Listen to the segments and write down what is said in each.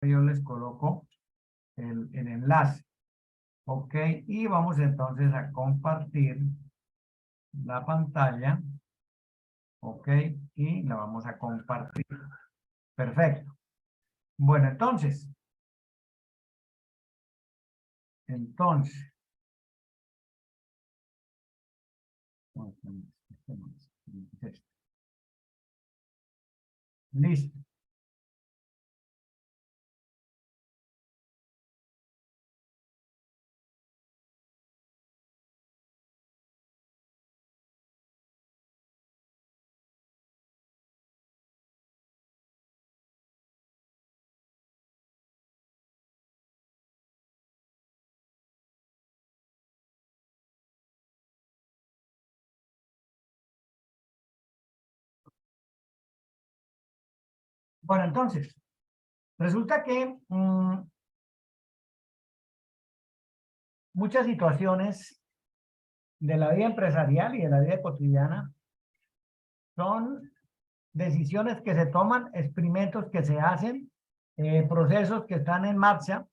yo les coloco el enlace. Ok, y vamos entonces a compartir la pantalla. Ok, y la vamos a compartir. Perfecto. Bueno, entonces, listo. Bueno, entonces, resulta que muchas situaciones de la vida empresarial y de la vida cotidiana son decisiones que se toman, experimentos que se hacen, procesos que están en marcha,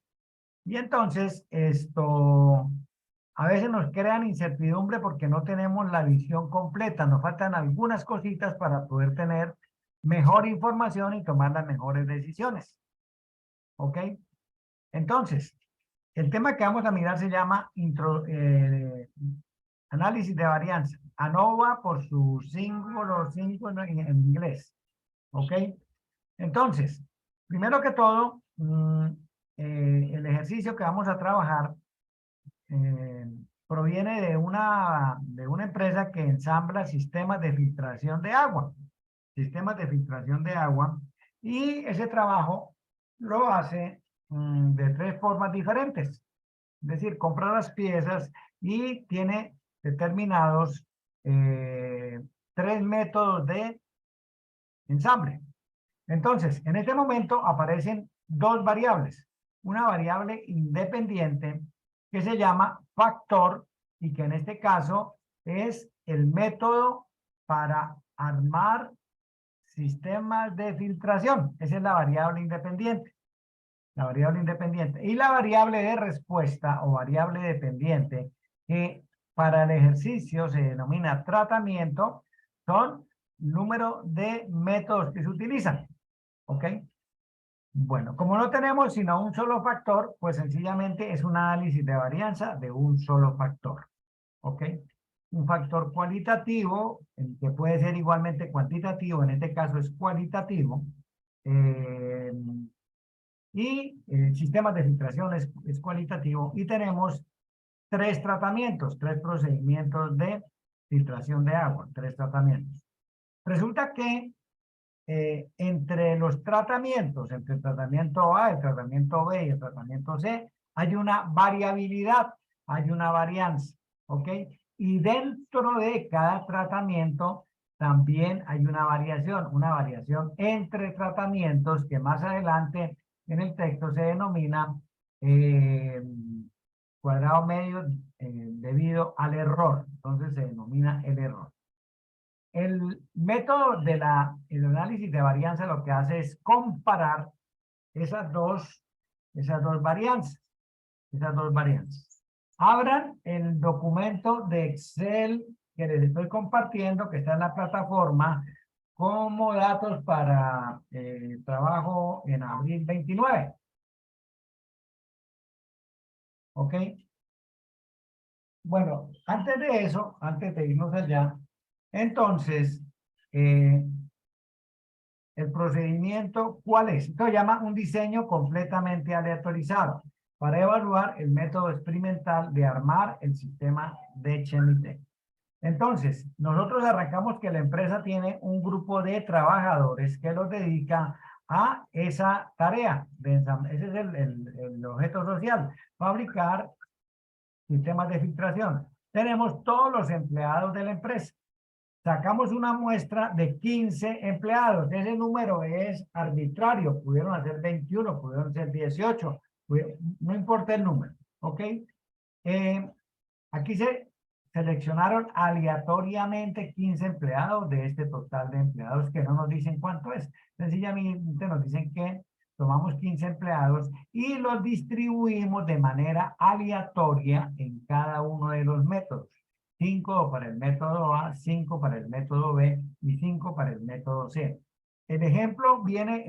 y entonces esto a veces nos crean incertidumbre porque no tenemos la visión completa, nos faltan algunas cositas para poder tener mejor información y tomar las mejores decisiones. ¿Ok? Entonces, el tema que vamos a mirar se llama análisis de varianza. ANOVA por su símbolo en inglés. ¿Ok? Entonces, primero que todo, el ejercicio que vamos a trabajar proviene de una empresa que ensambla sistemas de filtración de agua. Sistemas de filtración de agua. Y ese trabajo lo hace de tres formas diferentes. Es decir, compra las piezas y tiene determinados tres métodos de ensamble. Entonces, en este momento aparecen dos variables. Una variable independiente que se llama factor y que en este caso es el método para armar sistemas de filtración. Esa es la variable independiente. La variable independiente. Y la variable de respuesta o variable dependiente, que para el ejercicio se denomina tratamiento, son número de métodos que se utilizan. ¿Ok? Bueno, como no tenemos sino un solo factor, pues sencillamente es un análisis de varianza de un solo factor. ¿Ok? Un factor cualitativo, que puede ser igualmente cuantitativo, en este caso es cualitativo, y el sistema de filtración es cualitativo, y tenemos tres tratamientos, tres procedimientos de filtración de agua, tres tratamientos. Resulta que entre los tratamientos, entre el tratamiento A, el tratamiento B y el tratamiento C, hay una variabilidad, hay una varianza, ¿ok? Y dentro de cada tratamiento también hay una variación entre tratamientos que más adelante en el texto se denomina cuadrado medio debido al error. Entonces se denomina el error. El método del análisis de varianza lo que hace es comparar esas dos varianzas. Abran el documento de Excel que les estoy compartiendo, que está en la plataforma, como datos para trabajo en abril 29. ¿Ok? Bueno, antes de eso, antes de irnos allá, entonces, el procedimiento, ¿cuál es? Esto se llama un diseño completamente aleatorizado para evaluar el método experimental de armar el sistema de Chemitec. Entonces, nosotros arrancamos que la empresa tiene un grupo de trabajadores que los dedica a esa tarea. Ese es el objeto social, fabricar sistemas de filtración. Tenemos todos los empleados de la empresa. Sacamos una muestra de 15 empleados. Ese número es arbitrario. Pudieron ser 21, pudieron ser 18. No importa el número. ¿Ok? Aquí se seleccionaron aleatoriamente 15 empleados de este total de empleados que no nos dicen cuánto es. Sencillamente nos dicen que tomamos 15 empleados y los distribuimos de manera aleatoria en cada uno de los métodos. 5 para el método A, 5 para el método B y 5 para el método C. El ejemplo viene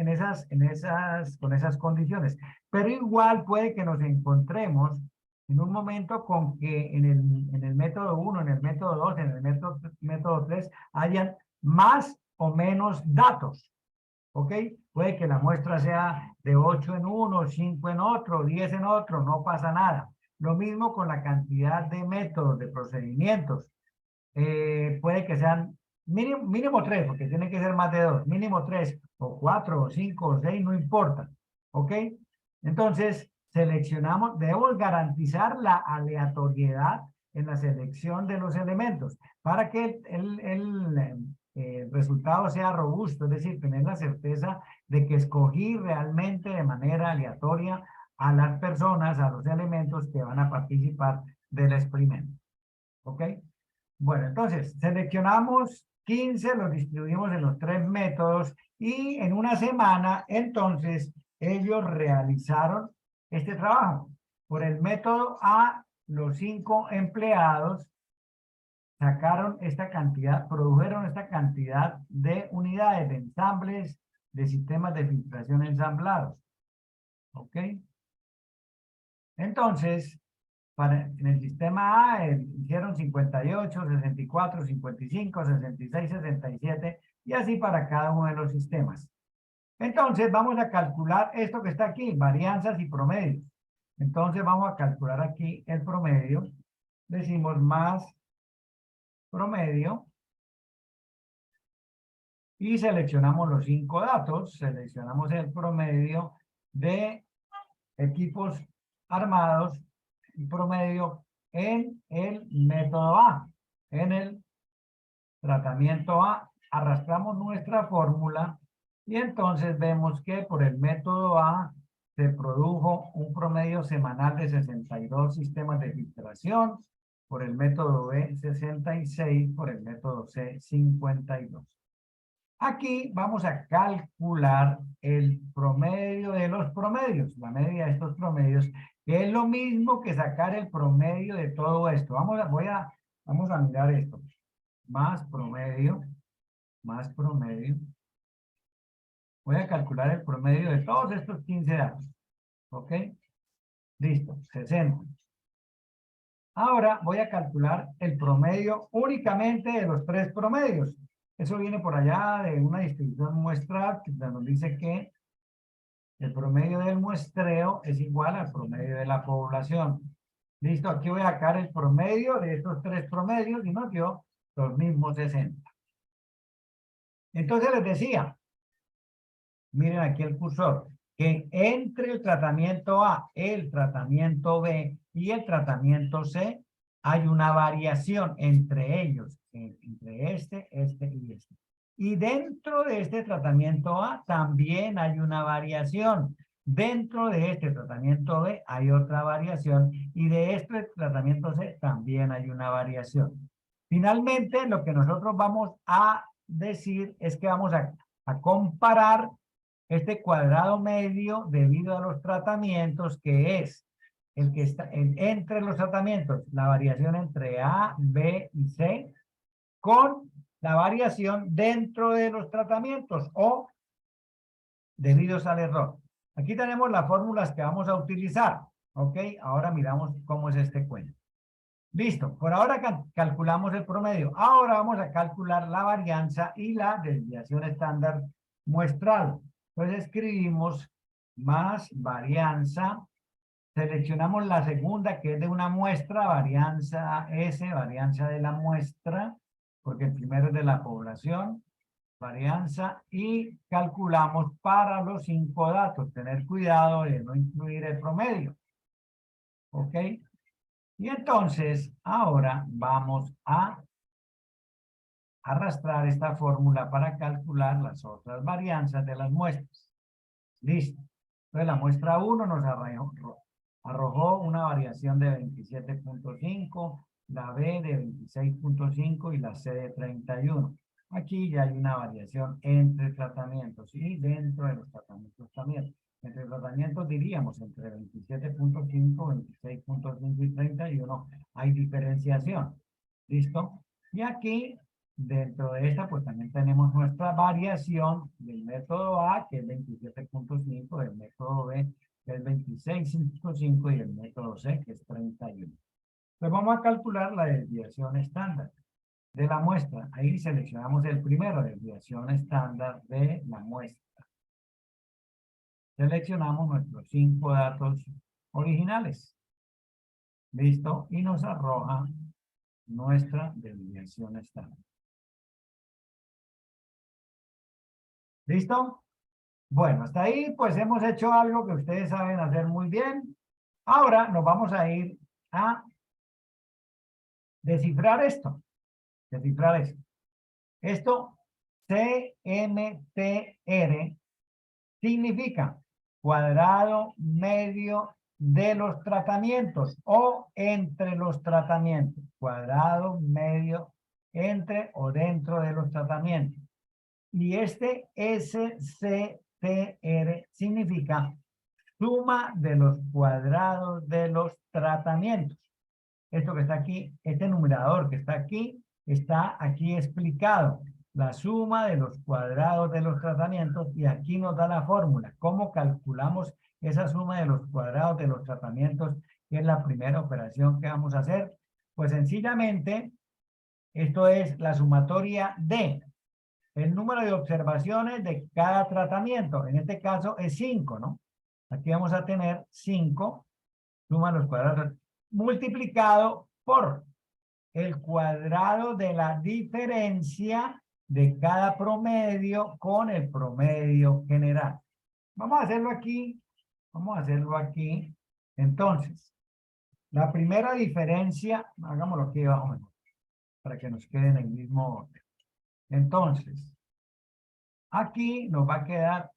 con esas condiciones, pero igual puede que nos encontremos en un momento con que en el método 1, en el método 2, en el método 3, hayan más o menos datos. ¿Ok? Puede que la muestra sea de 8 en uno, 5 en otro, 10 en otro, no pasa nada. Lo mismo con la cantidad de métodos, de procedimientos. Puede que sean mínimo 3, porque tiene que ser más de 2. Mínimo 3, o 4, o 5, o 6, no importa. ¿Ok? Entonces, seleccionamos, debemos garantizar la aleatoriedad en la selección de los elementos para que el resultado sea robusto, es decir, tener la certeza de que escogí realmente de manera aleatoria a las personas, a los elementos que van a participar del experimento. ¿Ok? Bueno, entonces, seleccionamos 15, los distribuimos en los 3 métodos y en una semana, entonces, ellos realizaron este trabajo. Por el método A, los 5 empleados sacaron esta cantidad, produjeron esta cantidad de unidades, de ensambles, de sistemas de filtración ensamblados. ¿Ok? Entonces, en el sistema A hicieron 58, 64, 55, 66, 67 y así para cada uno de los sistemas. Entonces vamos a calcular esto que está aquí, varianzas y promedios. Entonces vamos a calcular aquí el promedio. Decimos más promedio y seleccionamos los 5 datos. Seleccionamos el promedio de equipos armados y promedio en el método A. En el tratamiento A, arrastramos nuestra fórmula y entonces vemos que por el método A se produjo un promedio semanal de 62 sistemas de filtración, por el método B 66, por el método C 52. Aquí vamos a calcular el promedio de los promedios, la media de estos promedios, que es lo mismo que sacar el promedio de todo esto. Vamos a mirar esto. Más promedio. Voy a calcular el promedio de todos estos 15 datos. ¿Ok? Listo, 60. Ahora voy a calcular el promedio únicamente de los 3 promedios. Eso viene por allá de una distribución muestral que nos dice que el promedio del muestreo es igual al promedio de la población. Listo, aquí voy a sacar el promedio de estos 3 promedios y nos dio los mismos 60. Entonces les decía, miren aquí el cursor, que entre el tratamiento A, el tratamiento B y el tratamiento C hay una variación entre ellos, entre este y este. Y dentro de este tratamiento A también hay una variación. Dentro de este tratamiento B hay otra variación y de este tratamiento C también hay una variación. Finalmente, lo que nosotros vamos a decir es que vamos a comparar este cuadrado medio debido a los tratamientos, que es el que está entre los tratamientos, la variación entre A, B y C, con la variación dentro de los tratamientos o debidos al error. Aquí tenemos las fórmulas que vamos a utilizar. ¿Ok? Ahora miramos cómo es este cuento. Listo. Por ahora calculamos el promedio. Ahora vamos a calcular la varianza y la desviación estándar muestral. Entonces escribimos más varianza. Seleccionamos la segunda, que es de una muestra, varianza S, varianza de la muestra, porque el primero es de la población, varianza, y calculamos para los 5 datos. Tener cuidado de no incluir el promedio. ¿Ok? Y entonces, ahora vamos a arrastrar esta fórmula para calcular las otras varianzas de las muestras. Listo. Entonces, la muestra 1 nos arrojó una variación de 27.5, la B de 26.5 y la C de 31. Aquí ya hay una variación entre tratamientos y dentro de los tratamientos también. Entre tratamientos diríamos entre 27.5, 26.5 y 31 hay diferenciación. ¿Listo? Y aquí, dentro de esta, pues también tenemos nuestra variación del método A, que es 27.5, del método B, que es 26.5, y el método C, que es 31. Pues vamos a calcular la desviación estándar de la muestra. Ahí seleccionamos el primero, desviación estándar de la muestra. Seleccionamos nuestros 5 datos originales. ¿Listo? Y nos arroja nuestra desviación estándar. ¿Listo? Bueno, hasta ahí pues hemos hecho algo que ustedes saben hacer muy bien. Ahora nos vamos a ir a descifrar esto. Descifrar esto. Esto, CMTR, significa cuadrado medio de los tratamientos o entre los tratamientos. Cuadrado medio entre o dentro de los tratamientos. Y este SCTR significa suma de los cuadrados de los tratamientos. Esto que está aquí, este numerador que está aquí explicado. La suma de los cuadrados de los tratamientos, y aquí nos da la fórmula. ¿Cómo calculamos esa suma de los cuadrados de los tratamientos? Que es la primera operación que vamos a hacer. Pues sencillamente, esto es la sumatoria de el número de observaciones de cada tratamiento. En este caso es 5, ¿no? Aquí vamos a tener 5, suma los cuadrados, multiplicado por el cuadrado de la diferencia de cada promedio con el promedio general. Vamos a hacerlo aquí. Vamos a hacerlo aquí. Entonces, la primera diferencia, hagámoslo aquí abajo mejor, para que nos quede en el mismo orden. Entonces, aquí nos va a quedar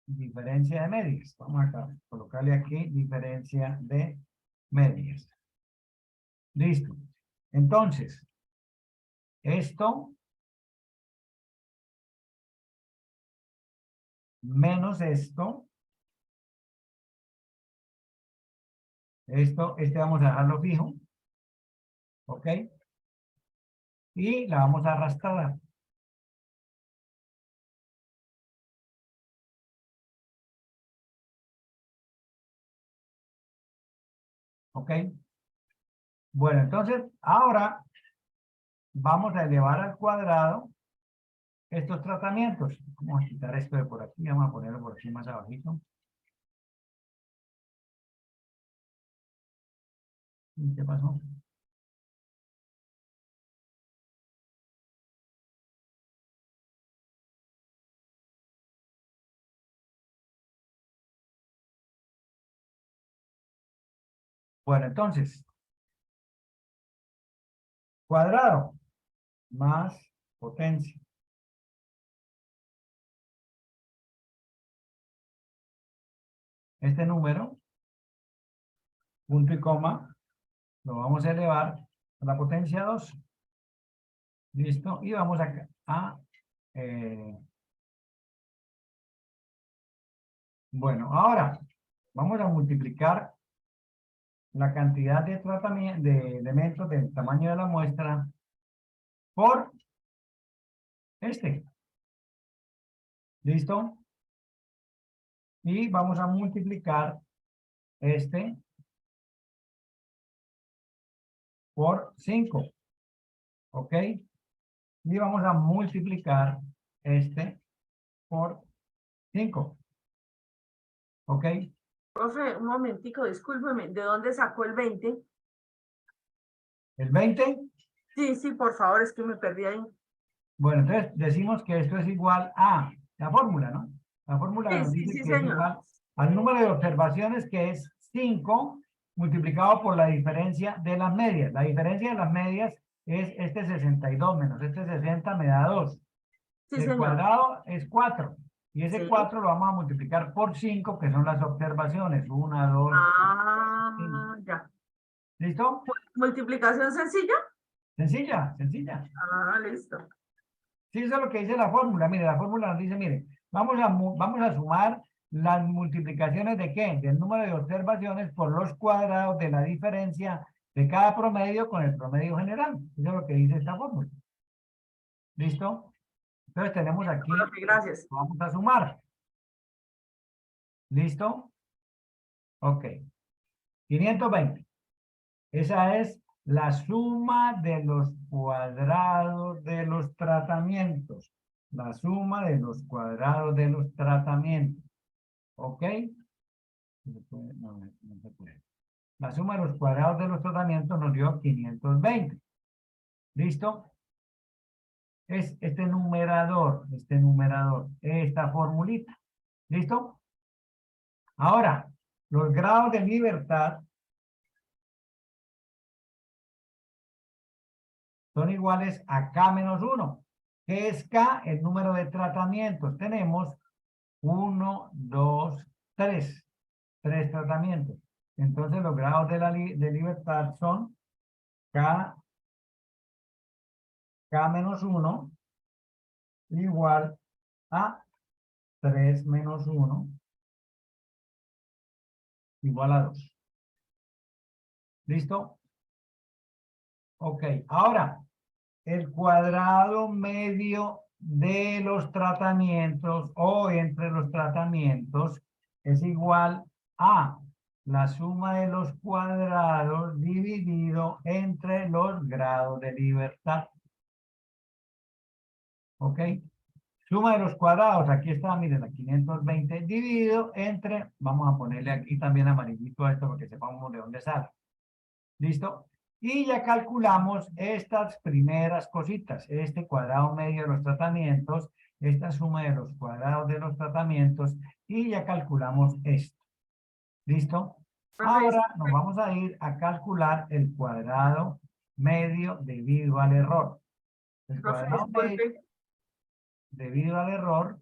diferencia de medias. Vamos a colocarle aquí diferencia de medias. Listo. Entonces, esto menos esto, este vamos a dejarlo fijo, ¿ok? Y la vamos a arrastrar. ¿Ok? Bueno, entonces, ahora vamos a elevar al cuadrado estos tratamientos. Vamos a quitar esto de por aquí, vamos a ponerlo por aquí más abajito. ¿Qué pasó? Bueno, entonces, cuadrado más potencia. Este número, punto y coma, lo vamos a elevar a la potencia 2. ¿Listo? Y vamos bueno, ahora vamos a multiplicar la cantidad de tratamiento de elementos del tamaño de la muestra por este. ¿Listo? Y vamos a multiplicar este por 5. ¿Ok? Y vamos a multiplicar este por 5. ¿Ok? Profe, un momentico, discúlpeme, ¿de dónde sacó el 20? ¿El 20? Sí, sí, por favor, es que me perdí ahí. Bueno, entonces decimos que esto es igual a la fórmula, ¿no? La fórmula nos Sí, dice sí, que es señor. igual al número de observaciones, que es 5, multiplicado por la diferencia de las medias. La diferencia de las medias es este 62 menos este 60 me da 2. Sí, El señor. cuadrado es 4. Y ese Sí. 4 lo vamos a multiplicar por 5, que son las observaciones. 1, 2, 5. Ya. ¿Listo? ¿Multiplicación sencilla? Sencilla, sencilla. Listo. Sí, eso es lo que dice la fórmula. Mire, la fórmula nos dice, mire, vamos a sumar las multiplicaciones de ¿qué? Del número de observaciones por los cuadrados de la diferencia de cada promedio con el promedio general. Eso es lo que dice esta fórmula. ¿Listo? Entonces tenemos aquí, Profe, gracias. vamos a sumar. ¿Listo? Ok. 520. Esa es la suma de los cuadrados de los tratamientos. La suma de los cuadrados de los tratamientos. ¿Ok? No, no se puede. La suma de los cuadrados de los tratamientos nos dio 520. ¿Listo? Es este numerador, esta formulita. ¿Listo? Ahora, los grados de libertad son iguales a K menos 1. ¿Qué es K? El número de tratamientos. Tenemos 1, 2, 3. 3 tratamientos. Entonces los grados de libertad son K menos 1 igual a 3 menos 1 igual a 2. ¿Listo? Ok, ahora, el cuadrado medio de los tratamientos o entre los tratamientos es igual a la suma de los cuadrados dividido entre los grados de libertad. ¿Ok? Suma de los cuadrados, aquí está, miren, la 520 dividido entre, vamos a ponerle aquí también amarillito a esto porque sepamos de dónde sale. ¿Listo? Y ya calculamos estas primeras cositas, este cuadrado medio de los tratamientos, esta suma de los cuadrados de los tratamientos, y ya calculamos esto. ¿Listo? Profe, Ahora nos vamos a ir a calcular el cuadrado medio debido al error. El profe, cuadrado medio disculpe. debido al error,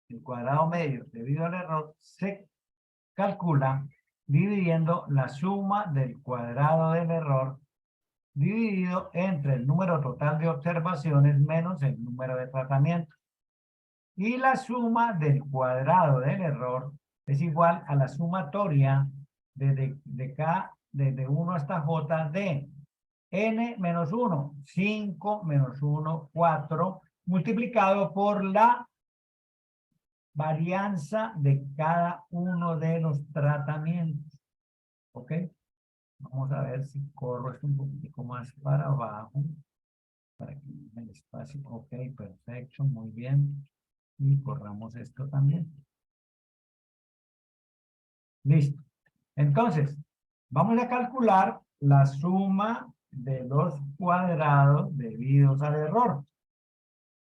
el cuadrado medio debido al error se calcula dividiendo la suma del cuadrado del error dividido entre el número total de observaciones menos el número de tratamientos. Y la suma del cuadrado del error es igual a la sumatoria de K, desde 1 hasta J de N menos 1, 5 menos 1, 4, multiplicado por la varianza de cada uno de los tratamientos. ¿Ok? Vamos a ver si corro esto un poquitico más para abajo. Para que el espacio. Ok, perfecto, muy bien. Y corramos esto también. Listo. Entonces, vamos a calcular la suma de los cuadrados debidos al error.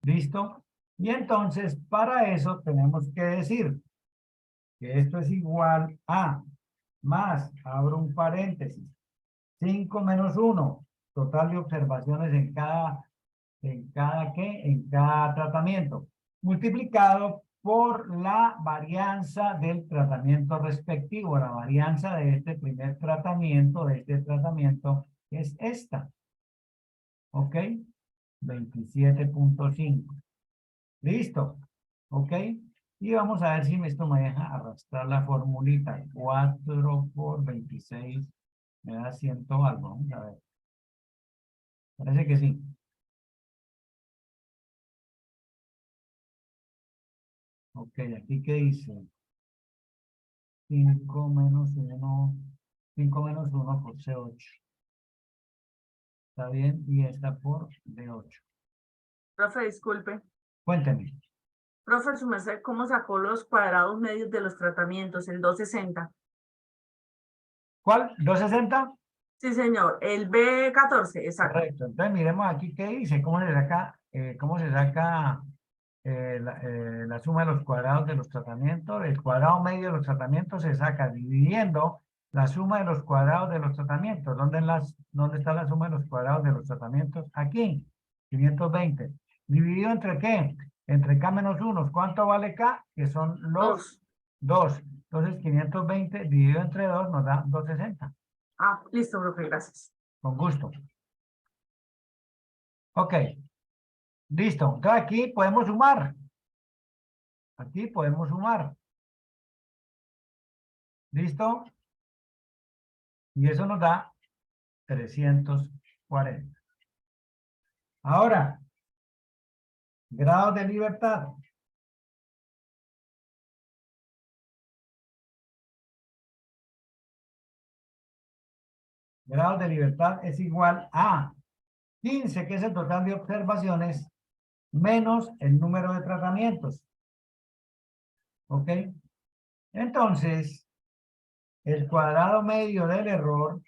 ¿Listo? Y entonces, para eso tenemos que decir que esto es igual a más, abro un paréntesis, 5 menos 1, total de observaciones en cada ¿qué? En cada tratamiento, multiplicado por la varianza del tratamiento respectivo. La varianza de este primer tratamiento, es esta. ¿Ok? 27.5. ¿Listo? ¿Ok? Y vamos a ver si esto me deja arrastrar la formulita. 4 por 26 me da 100 algo. Vamos a ver. Parece que sí. Ok, aquí qué dice. 5 menos 1. 5 menos 1 por C8. ¿Está bien? Y esta por D8. Profe, disculpe. Cuénteme. Profe, su merced, ¿cómo sacó los cuadrados medios de los tratamientos? El 260. ¿Cuál? ¿260? Sí, señor. El B14, exacto. Correcto. Entonces miremos aquí qué dice. ¿Cómo se saca, la suma de los cuadrados de los tratamientos? El cuadrado medio de los tratamientos se saca dividiendo la suma de los cuadrados de los tratamientos. ¿Dónde está la suma de los cuadrados de los tratamientos? Aquí. 520. ¿Dividido entre qué? Entre K menos 1. ¿Cuánto vale K? Que son los 2. Entonces 520 dividido entre 2 nos da 260. Ah, listo, profe, gracias. Con gusto. Ok. Listo. Entonces aquí podemos sumar. Aquí podemos sumar. ¿Listo? Y eso nos da 340. Ahora, grados de libertad. Grados de libertad es igual a 15, que es el total de observaciones, menos el número de tratamientos. ¿Ok? Entonces, el cuadrado medio del error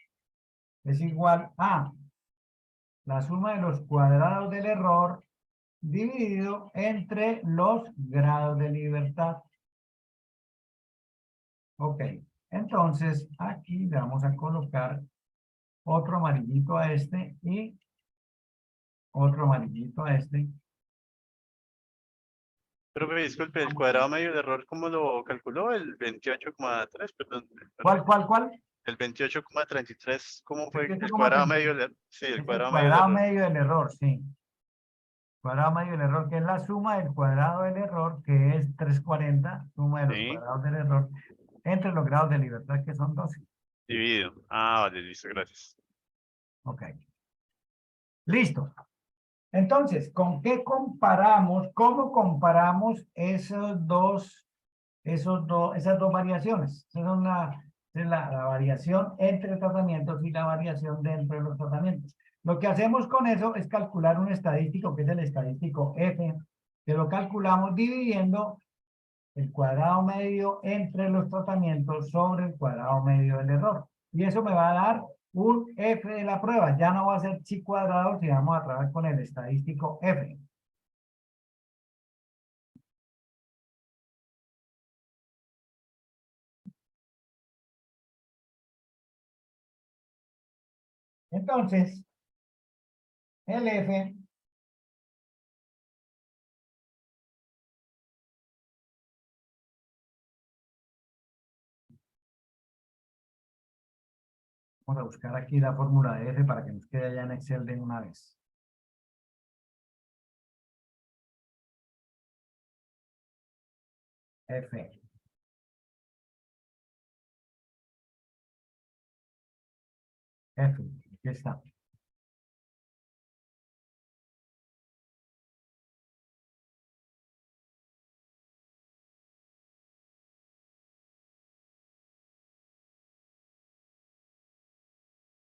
es igual a la suma de los cuadrados del error dividido entre los grados de libertad. Ok, entonces aquí le vamos a colocar otro amarillito a este y otro amarillito a este. Pero me disculpe, el cuadrado medio del error, ¿cómo lo calculó? El 28,3, perdón. ¿Cuál? El 28,33, ¿cómo fue el 28,33. cuadrado medio del error? Sí, el Es el cuadrado medio del cuadrado error. medio del error, sí. Cuadrado medio del error, que es la suma del cuadrado del error, que es 340, suma de los Sí, cuadrados del error, entre los grados de libertad, que son 12. dividido. Ah, vale, listo, gracias. Ok. Listo. Entonces, ¿con qué comparamos? ¿Cómo comparamos esas dos variaciones? Esa es la variación entre tratamientos y la variación dentro de los tratamientos. Lo que hacemos con eso es calcular un estadístico, que es el estadístico F, que lo calculamos dividiendo el cuadrado medio entre los tratamientos sobre el cuadrado medio del error. Y eso me va a dar un F de la prueba. Ya no va a ser chi cuadrado, si vamos a trabajar con el estadístico F. Entonces, el F vamos a buscar aquí la fórmula de F para que nos quede allá en Excel de una vez. F. F. Aquí está.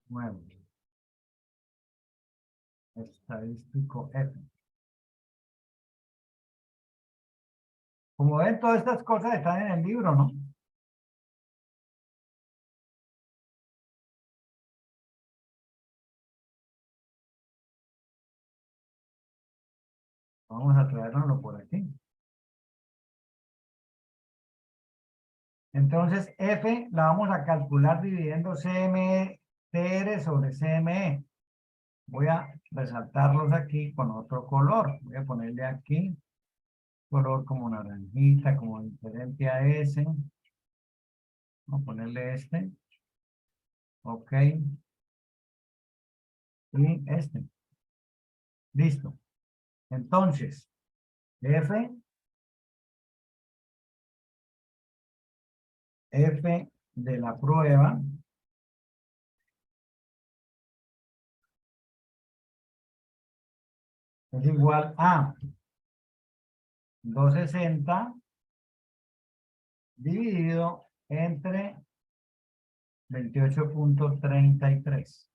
Nuevo. Estadístico F. Como ven, todas estas cosas están en el libro, ¿no? Vamos a traerlo por aquí. Entonces, F la vamos a calcular dividiendo CMTR sobre CME. Voy a resaltarlos aquí con otro color. Voy a ponerle aquí color como naranjita, como diferente a ese. Vamos a ponerle este. Ok. Y este. Listo. Entonces, F de la prueba es igual a 260 dividido entre 28,33.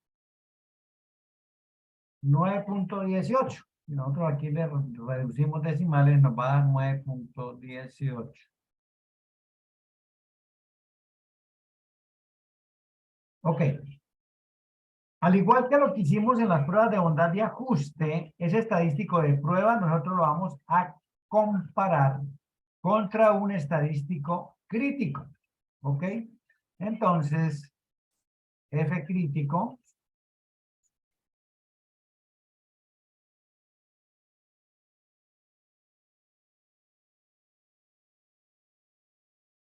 9,18. Si nosotros aquí le reducimos decimales, nos va a dar 9,18. Ok. Al igual que lo que hicimos en las pruebas de bondad de ajuste, ese estadístico de prueba nosotros lo vamos a comparar contra un estadístico crítico. ¿Ok? Entonces, F crítico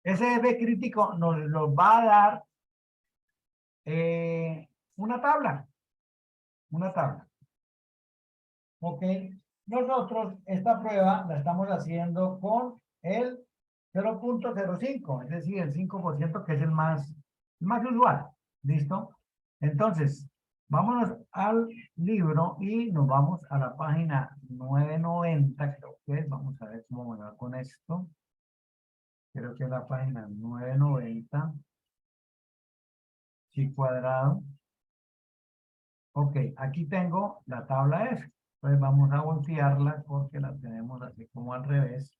ese F crítico nos lo va a dar una tabla. Una tabla. Ok. Nosotros esta prueba la estamos haciendo con el 0.05, es decir, el 5% que es el más usual. ¿Listo? Entonces, vámonos al libro y nos vamos a la página 990, creo que es. Vamos a ver cómo me va con esto. Creo que es la página 990. Chi cuadrado. Ok, aquí tengo la tabla F. Pues vamos a voltearla porque la tenemos así como al revés.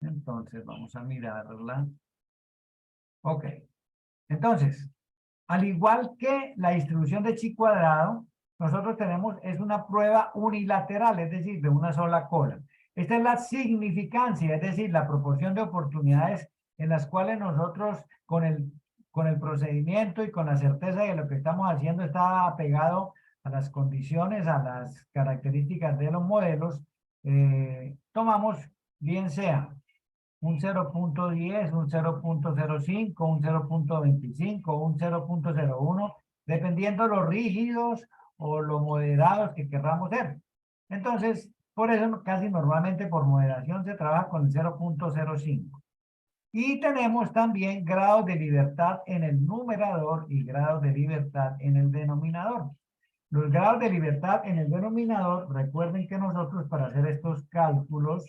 Entonces vamos a mirarla. Ok. Entonces, al igual que la distribución de chi cuadrado, nosotros tenemos, es una prueba unilateral, es decir, de una sola cola. Esta es la significancia, es decir, la proporción de oportunidades en las cuales nosotros con el procedimiento y con la certeza de lo que estamos haciendo está apegado a las condiciones, a las características de los modelos, tomamos bien sea un 0.10, un 0.05, un 0.25, un 0.01, dependiendo lo rígidos o lo moderados que querramos ser. Entonces, por eso casi normalmente por moderación se trabaja con el 0.05. Y tenemos también grados de libertad en el numerador y grados de libertad en el denominador. Los grados de libertad en el denominador, recuerden que nosotros para hacer estos cálculos,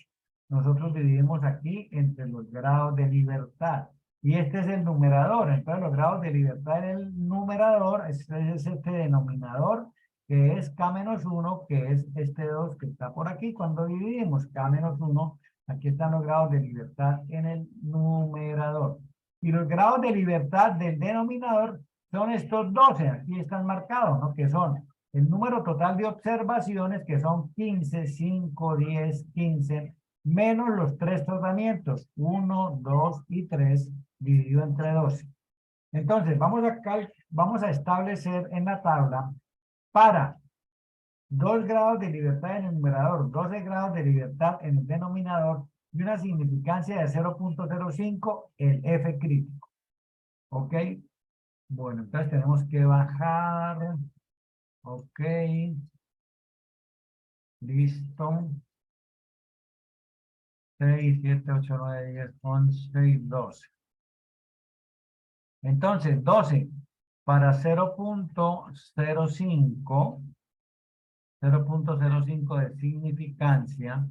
nosotros dividimos aquí entre los grados de libertad. Y este es el numerador. Entonces los grados de libertad en el numerador es este denominador, que es K-1, que es este 2 que está por aquí. Cuando dividimos K-1, aquí están los grados de libertad en el numerador. Y los grados de libertad del denominador son estos 12, aquí están marcados, ¿no? Que son el número total de observaciones, que son 15, 5, 10, 15, menos los 3 tratamientos, 1, 2 y 3, dividido entre 12. Entonces, vamos a establecer en la tabla para 2 grados de libertad en el numerador, 12 grados de libertad en el denominador y una significancia de 0.05, el F crítico. ¿Ok? Bueno, entonces tenemos que bajar. Ok. Listo. 6, 7, 8, 9, 10, 11 y 12. Entonces, 12 para 0.05, 0.05 de significancia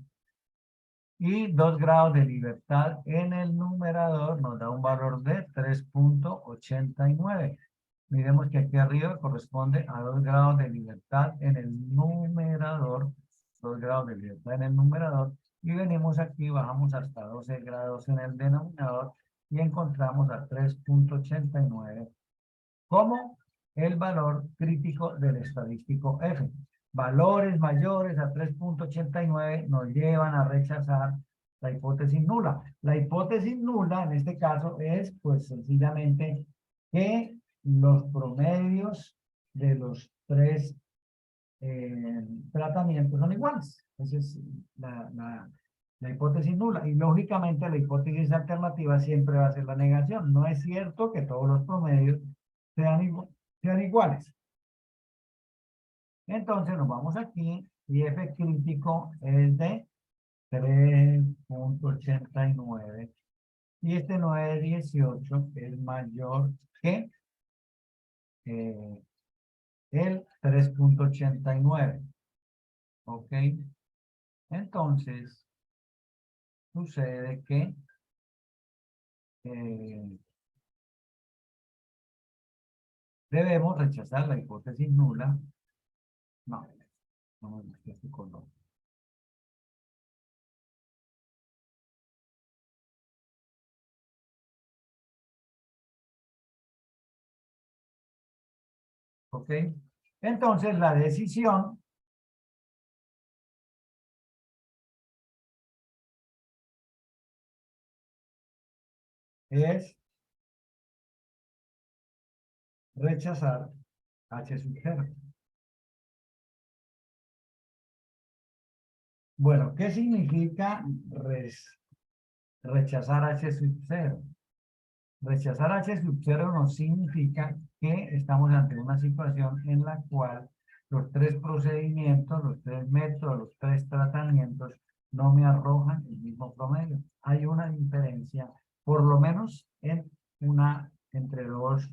y 2 grados de libertad en el numerador nos da un valor de 3.89. Miremos que aquí arriba corresponde a 2 grados de libertad en el numerador, 2 grados de libertad en el numerador, y venimos aquí, bajamos hasta 12 grados en el denominador y encontramos a 3.89 como el valor crítico del estadístico F. Valores mayores a 3.89 nos llevan a rechazar la hipótesis nula. La hipótesis nula en este caso es pues sencillamente que los promedios de los 3 tratamientos son iguales. Esa es la hipótesis nula. Y lógicamente la hipótesis alternativa siempre va a ser la negación. No es cierto que todos los promedios sean iguales. Entonces nos vamos aquí y F crítico es de 3.89 y este 9.18 es mayor que el 3.89. ¿Ok? Entonces sucede que debemos rechazar la hipótesis nula. No me gusta este color. ¿Ok? Entonces la decisión es rechazar H sub 0. Bueno, ¿qué significa rechazar H sub 0? Rechazar H sub 0 nos significa que estamos ante una situación en la cual los 3 procedimientos, los 3 métodos, los 3 tratamientos no me arrojan el mismo promedio. hay una diferencia, por lo menos entre dos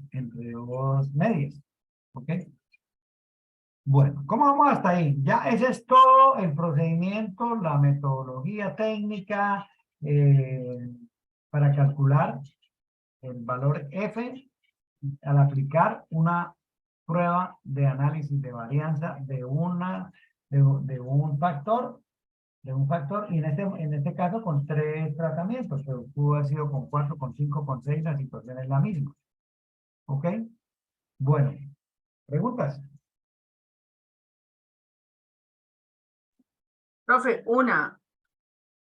medias. ¿Ok? Bueno, ¿cómo vamos hasta ahí? Ya ese es todo el procedimiento, la metodología técnica para calcular el valor F al aplicar una prueba de análisis de varianza de un factor, y en este caso con 3 tratamientos, pero pudo haber sido con 4, con 5, con 6, la situación es la misma. ¿Ok? Bueno, ¿preguntas? Profe,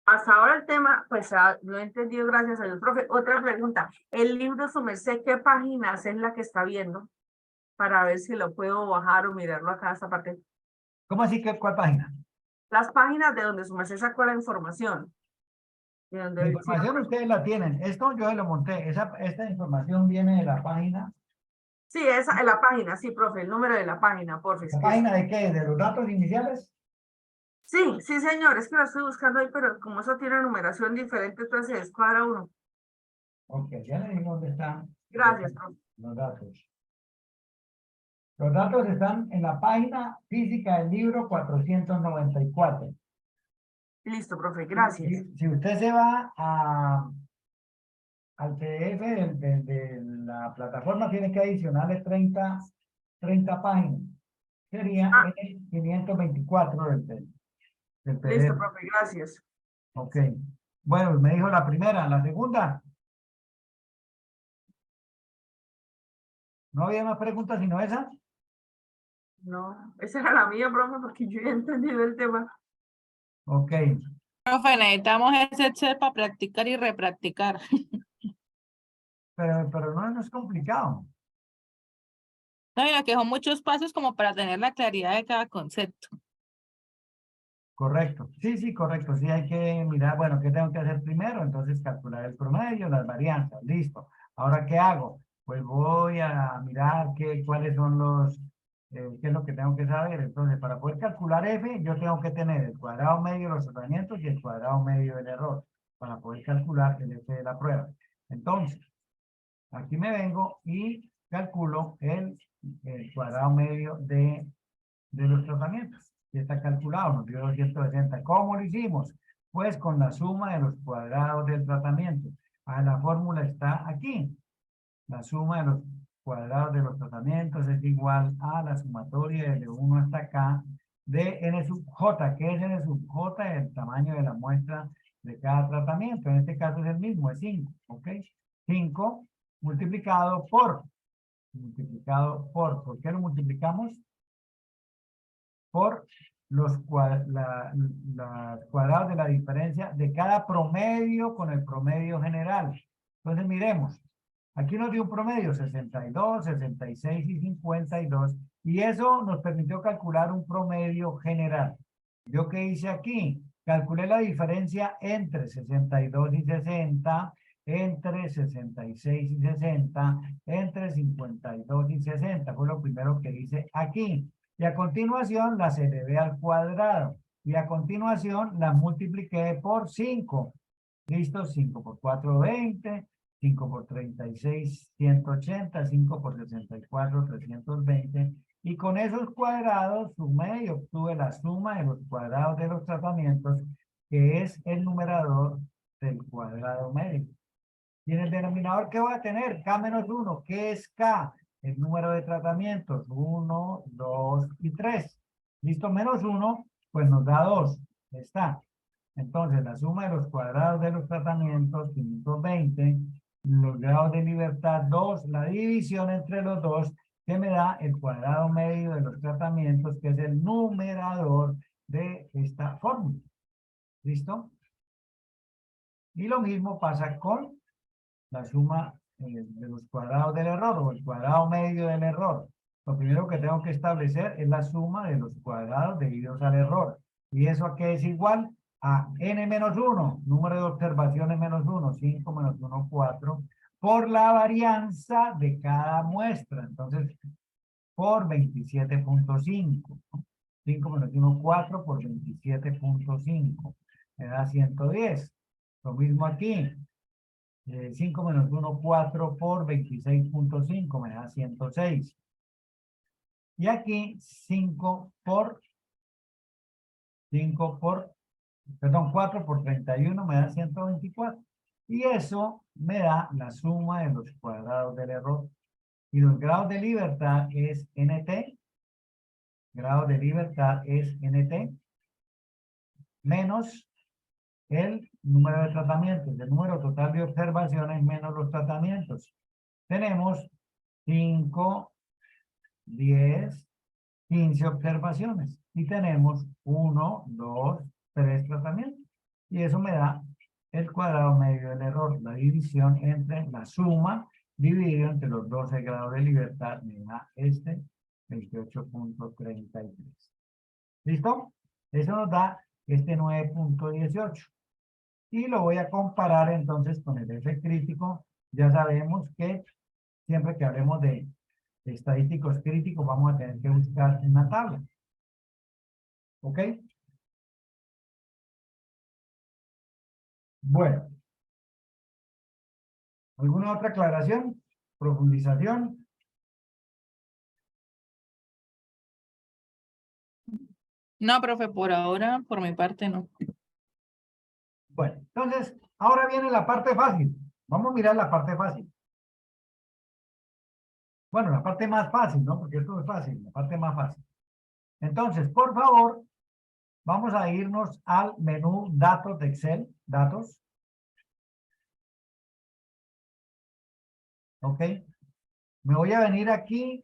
hasta ahora el tema, pues lo he entendido, gracias a Dios. Profe, otra pregunta. El libro, su merced, ¿qué páginas es la que está viendo? Para ver si lo puedo bajar o mirarlo acá, esta parte. ¿Cómo así que cuál página? Las páginas de donde su merced sacó la información. De donde La él decía, información ustedes la tienen. Esto yo se lo monté. Esta información viene de la página. sí, esa es la página, sí, profe, el número de la página, porfa. ¿La página de qué? ¿De los datos iniciales? Sí, sí, señor, es que lo estoy buscando ahí, pero como eso tiene numeración diferente, entonces se descuadra uno. Ok, ya le digo dónde están Gracias, profe. los datos. Los datos están en la página física del libro 494. Listo, profe, gracias. Si usted se va al PDF de la plataforma, tiene que adicionarle 30 páginas. Sería Ah, el 524 del listo, PDF. profe, gracias. Ok. Bueno, me dijo la primera. La segunda. ¿No había más preguntas sino esa? No, esa era la mía, profe, porque yo ya he entendido el tema. Ok. Profe, necesitamos ese Excel para practicar y repracticar. Pero no es complicado. No, mira que son muchos pasos como para tener la claridad de cada concepto. Correcto. Sí, sí, correcto. Sí, hay que mirar, bueno, ¿qué tengo que hacer primero? Entonces, calcular el promedio, las varianzas. Listo. Ahora, ¿qué hago? Pues voy a mirar cuáles son qué es lo que tengo que saber. Entonces, para poder calcular F, yo tengo que tener el cuadrado medio de los tratamientos y el cuadrado medio del error para poder calcular el F de la prueba. Entonces, aquí me vengo y calculo el cuadrado medio de los tratamientos. Ya está calculado, nos dio 260. ¿Cómo lo hicimos? Pues con la suma de los cuadrados del tratamiento. La fórmula está aquí. La suma de los cuadrados de los tratamientos es igual a la sumatoria de 1 hasta acá de n sub j. ¿Qué es n sub j? El tamaño de la muestra de cada tratamiento. En este caso es el mismo, es 5. ¿Ok? 5 multiplicado por. ¿Por qué lo multiplicamos? Por los cuadrados de la diferencia de cada promedio con el promedio general. Entonces miremos, aquí nos dio un promedio 62, 66 y 52 y eso nos permitió calcular un promedio general. ¿Yo qué hice aquí? Calculé la diferencia entre 62 y 60, entre 66 y 60, entre 52 y 60. Fue lo primero que hice aquí. Y a continuación las elevé al cuadrado. Y a continuación las multipliqué por 5. ¿Listo? 5 por 4, 20. 5 por 36, 180. 5 por 64, 320. Y con esos cuadrados sumé y obtuve la suma de los cuadrados de los tratamientos, que es el numerador del cuadrado medio. Y en el denominador, ¿qué voy a tener? K menos 1. ¿Qué es K? El número de tratamientos. 1, 2 y 3. ¿Listo? Menos 1, pues nos da 2. Está. Entonces, la suma de los cuadrados de los tratamientos, 520. Los grados de libertad, 2. La división entre los dos, que me da el cuadrado medio de los tratamientos, que es el numerador de esta fórmula. ¿Listo? Y lo mismo pasa con la suma de los cuadrados del error o el cuadrado medio del error. Lo primero que tengo que establecer es la suma de los cuadrados debidos al error. ¿Y eso a qué es igual? A n menos 1, número de observaciones menos 1, 5 menos 1, 4, por la varianza de cada muestra. Entonces, por 27.5. 5 menos 1, 4 por 27.5. Me da 110. Lo mismo aquí. 5 menos 1, 4 por 26.5 me da 106. Y aquí 5 por 4 por 31 me da 124. Y eso me da la suma de los cuadrados del error. Y los grados de libertad es NT. Grado de libertad es NT. Menos el número de tratamientos. El número total de observaciones menos los tratamientos. Tenemos 5, 10, 15 observaciones. Y tenemos 1, 2, 3 tratamientos. Y eso me da el cuadrado medio del error. La división entre la suma dividido entre los 12 grados de libertad me da 28.33. ¿Listo? Eso nos da 9.18. Y lo voy a comparar entonces con el F crítico. Ya sabemos que siempre que hablemos de estadísticos críticos vamos a tener que buscar una tabla. ¿Ok? Bueno. ¿Alguna otra aclaración? ¿Profundización? No, profe, por ahora, por mi parte, no. Bueno, entonces, ahora viene la parte fácil. Vamos a mirar la parte fácil. Bueno, la parte más fácil, ¿no? Porque esto es fácil, la parte más fácil. Entonces, por favor, vamos a irnos al menú Datos de Excel. Datos. ¿Ok? Me voy a venir aquí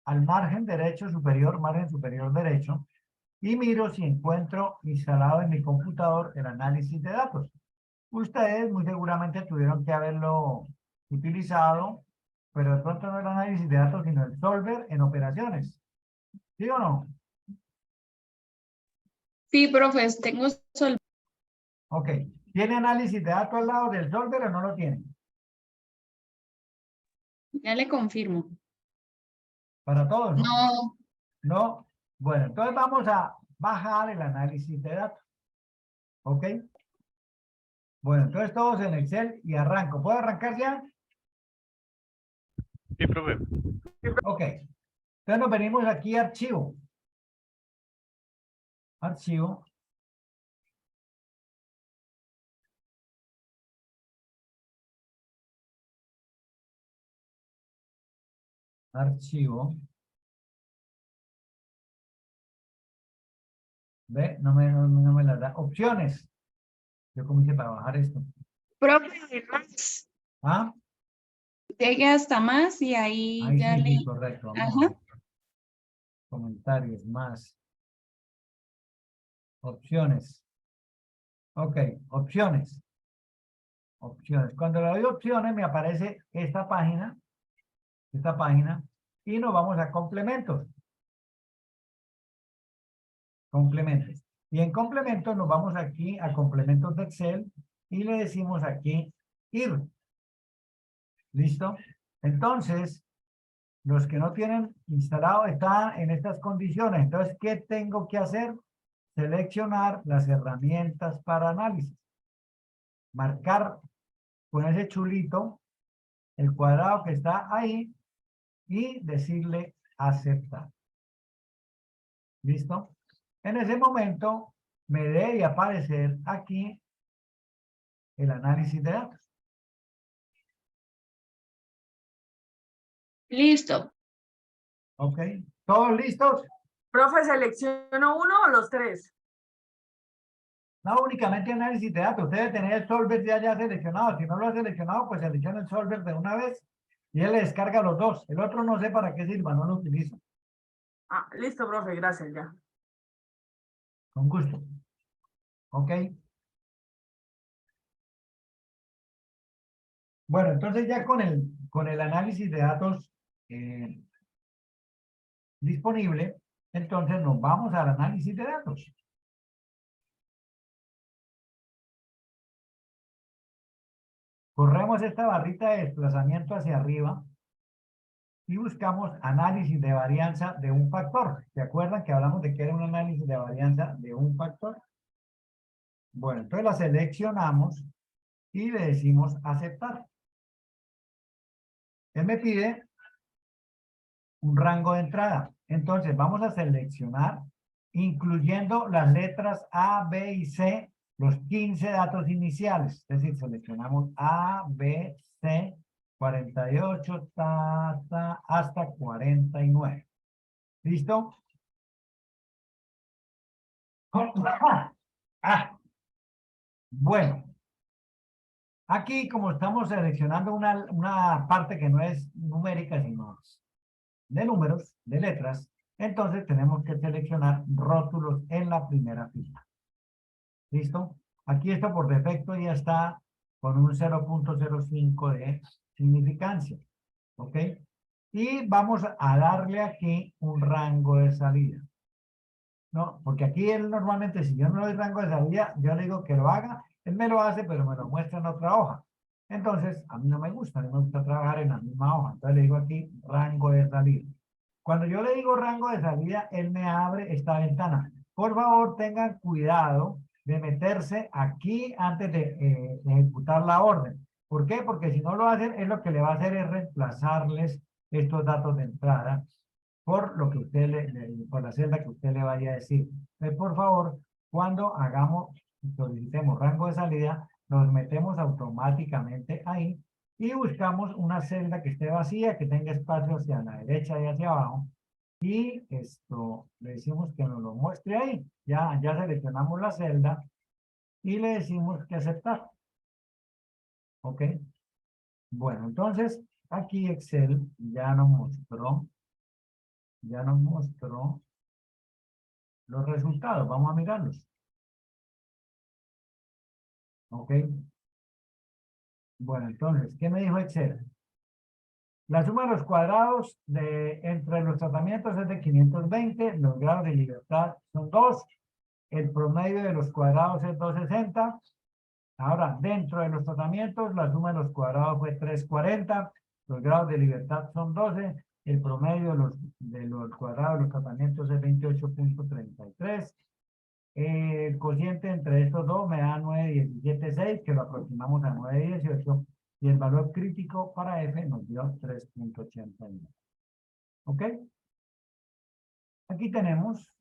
al margen derecho superior, margen superior derecho, y miro si encuentro instalado en mi computador el análisis de datos. Ustedes muy seguramente tuvieron que haberlo utilizado, pero de pronto no el análisis de datos, sino el solver en operaciones. ¿Sí o no? Sí, profe, tengo Ok. ¿Tiene análisis de datos al lado del solver o no lo tiene? ya le confirmo. Para todos, ¿no? No, No. Bueno, entonces vamos a bajar el análisis de datos. ¿Ok? Bueno, entonces todos en Excel y arranco. ¿Puedo arrancar ya? Sí, profe. Ok. Entonces nos venimos aquí a archivo. Archivo. Archivo. ¿Ve? No me la da. Opciones. Yo como hice para bajar esto. profe, más. ¿Ah? Llegue hasta más y ahí Ahí ya sí, le. sí, correcto. Vamos a Ajá. ver. Comentarios, más. Opciones. Ok, opciones. Opciones. Cuando le doy opciones me aparece esta página, y nos vamos a complementos. Complementos. Y en complementos nos vamos aquí a complementos de Excel y le decimos aquí ir. ¿Listo? Entonces, los que no tienen instalado están en estas condiciones. Entonces, ¿qué tengo que hacer? Seleccionar las herramientas para análisis. Marcar con ese chulito el cuadrado que está ahí y decirle aceptar. ¿Listo? En ese momento me debe aparecer aquí el análisis de datos. Listo. ¿Ok? ¿Todos listos? Profe, ¿selecciono uno o los tres? No, únicamente análisis de datos. Usted debe tener el solver ya seleccionado. Si no lo ha seleccionado, pues selecciona el solver de una vez y él le descarga los dos. El otro no sé para qué sirva, no lo utilizo. Ah, listo, profe, gracias, ya. Con gusto. ¿Ok? Bueno, entonces ya con el análisis de datos disponible, entonces nos vamos al análisis de datos. Corremos esta barrita de desplazamiento hacia arriba y buscamos análisis de varianza de un factor. ¿Se acuerdan que hablamos de que era un análisis de varianza de un factor? Bueno, entonces la seleccionamos y le decimos aceptar. Él me pide un rango de entrada. Entonces vamos a seleccionar, incluyendo las letras A, B y C, los 15 datos iniciales. Es decir, seleccionamos A, B, C, 48, hasta 49. ¿Listo? Bueno. Aquí, como estamos seleccionando una parte que no es numérica, sino de números, de letras, entonces tenemos que seleccionar rótulos en la primera fila. ¿Listo? Aquí esto por defecto ya está con un 0.05 de significancia. ¿Ok? Y vamos a darle aquí un rango de salida. ¿No? Porque aquí él normalmente, si yo no le doy rango de salida, yo le digo que lo haga, él me lo hace, pero me lo muestra en otra hoja. Entonces, a mí no me gusta, a mí me gusta trabajar en la misma hoja. Entonces le digo aquí, rango de salida. Cuando yo le digo rango de salida, él me abre esta ventana. Por favor, tengan cuidado de meterse aquí antes de ejecutar la orden. ¿Por qué? Porque si no lo hacen, es lo que le va a hacer es reemplazarles estos datos de entrada por lo que usted por la celda que usted le vaya a decir. Por favor, cuando solicitemos rango de salida, nos metemos automáticamente ahí y buscamos una celda que esté vacía, que tenga espacio hacia la derecha y hacia abajo. Y esto, le decimos que nos lo muestre ahí. Ya seleccionamos la celda y le decimos que aceptar. ¿Ok? Bueno, entonces aquí Excel ya nos mostró los resultados. Vamos a mirarlos. ¿Ok? Bueno, entonces, ¿qué me dijo Excel? La suma de los cuadrados entre los tratamientos es de 520, los grados de libertad son 2, el promedio de los cuadrados es 260. Ahora, dentro de los tratamientos, la suma de los cuadrados fue 340, los grados de libertad son 12, el promedio de los cuadrados de los tratamientos es 28.33. El cociente entre estos dos me da 9,176, que lo aproximamos a 9,18, y el valor crítico para F nos dio 3.89. ¿Ok? Aquí tenemos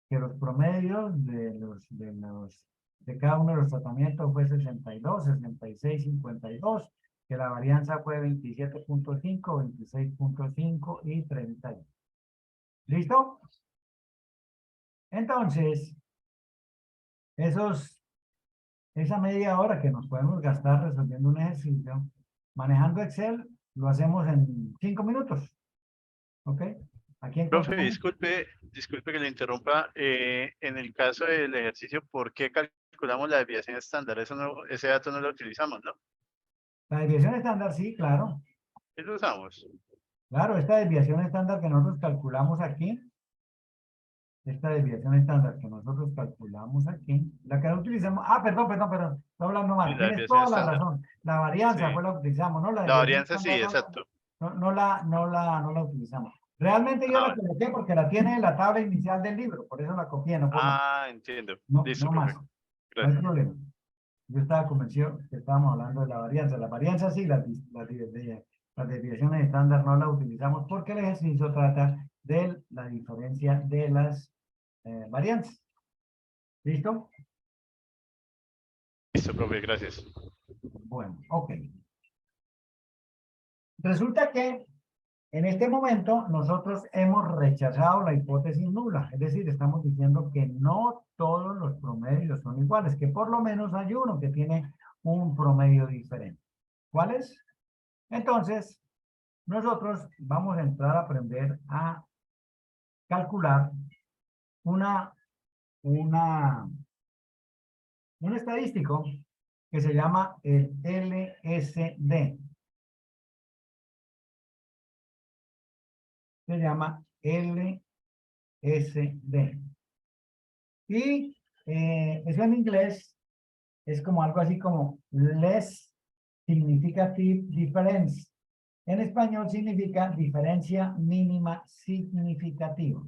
que los promedios de cada uno de los tratamientos fue 62, 66, 52, que la varianza fue 27.5, 26.5 y 30. ¿Listo? Entonces, esa media hora que nos podemos gastar resolviendo un ejercicio, manejando Excel, lo hacemos en 5 minutos. ¿Ok? Aquí Profe, encontramos. disculpe que le interrumpa. En el caso del ejercicio, ¿por qué calculamos la desviación estándar? Ese dato no lo utilizamos, ¿no? La desviación estándar, sí, claro. ¿Qué lo usamos? Claro, esta desviación estándar que nosotros calculamos aquí, la que no utilizamos, perdón, estoy hablando Sí, mal, la tienes desviación toda la estándar. razón, la varianza Sí. fue la que utilizamos, ¿no? La La desviación varianza sí, estándar exacto. no la utilizamos. Realmente yo Ah, la vale. coloqué porque la tiene en la tabla inicial del libro, por eso la copié, no por Entiendo. Listo, no más, profe. no hay Gracias. problema. Yo estaba convencido que estábamos hablando de la varianza. La varianza sí, las desviaciones estándar no las utilizamos porque el ejercicio trata de la diferencia de las varianzas. ¿Listo? Listo, profe, gracias. Bueno, ok. Resulta que en este momento nosotros hemos rechazado la hipótesis nula. Es decir, estamos diciendo que no todos los promedios son iguales, que por lo menos hay uno que tiene un promedio diferente. ¿Cuál es? Entonces, nosotros vamos a entrar a aprender a calcular un estadístico que se llama el LSD. Se llama LSD. Y eso en inglés es como algo así como Less Significative Difference. En español significa diferencia mínima significativa.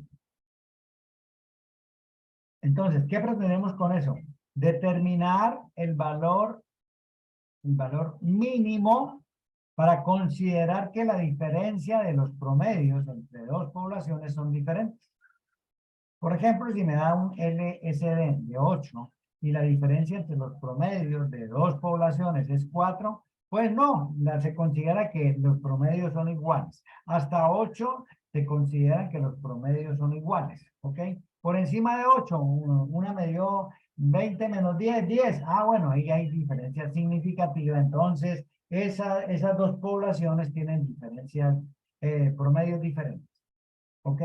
Entonces, ¿qué pretendemos con eso? Determinar el valor el valor mínimo para considerar que la diferencia de los promedios entre dos poblaciones son diferentes. Por ejemplo, si me da un LSD de 8 y la diferencia entre los promedios de dos poblaciones es 4, pues no, se considera que los promedios son iguales. Hasta 8 se considera que los promedios son iguales, ¿ok? Por encima de 8, una me dio 20 menos 10, 10. Ah, bueno, ahí hay diferencia significativa. Entonces, esas dos poblaciones tienen diferencias, promedios diferentes, ¿ok?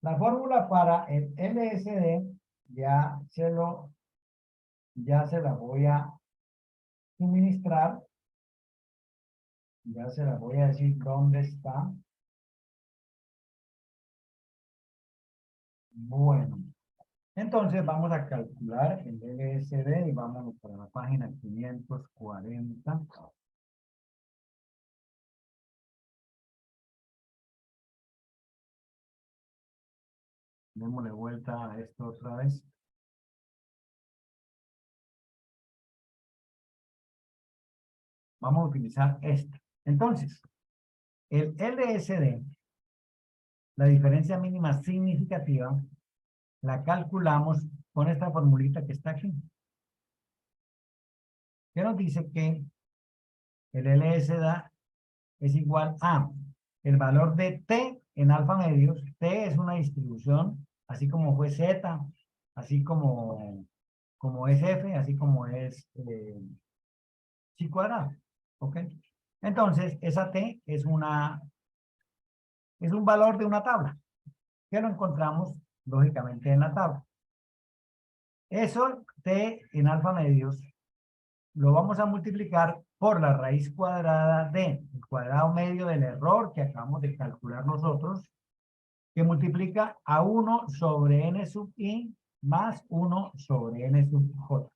La fórmula para el LSD ya se la voy a suministrar. Ya se la voy a decir dónde está. Bueno, entonces vamos a calcular el LSD y vámonos para la página 540. Démosle vuelta a esto otra vez. Vamos a utilizar esto. Entonces, el LSD, la diferencia mínima significativa, la calculamos con esta formulita que está aquí. Que nos dice que el LSD es igual a el valor de T en alfa medios. T es una distribución, así como fue Z, así como es F, así como es chi cuadrado. ¿Ok? Entonces, esa T es un valor de una tabla, que lo encontramos, lógicamente, en la tabla. Eso, T en alfa medios, lo vamos a multiplicar por la raíz cuadrada de el cuadrado medio del error que acabamos de calcular nosotros, que multiplica a 1 sobre n sub i más 1 sobre n sub j.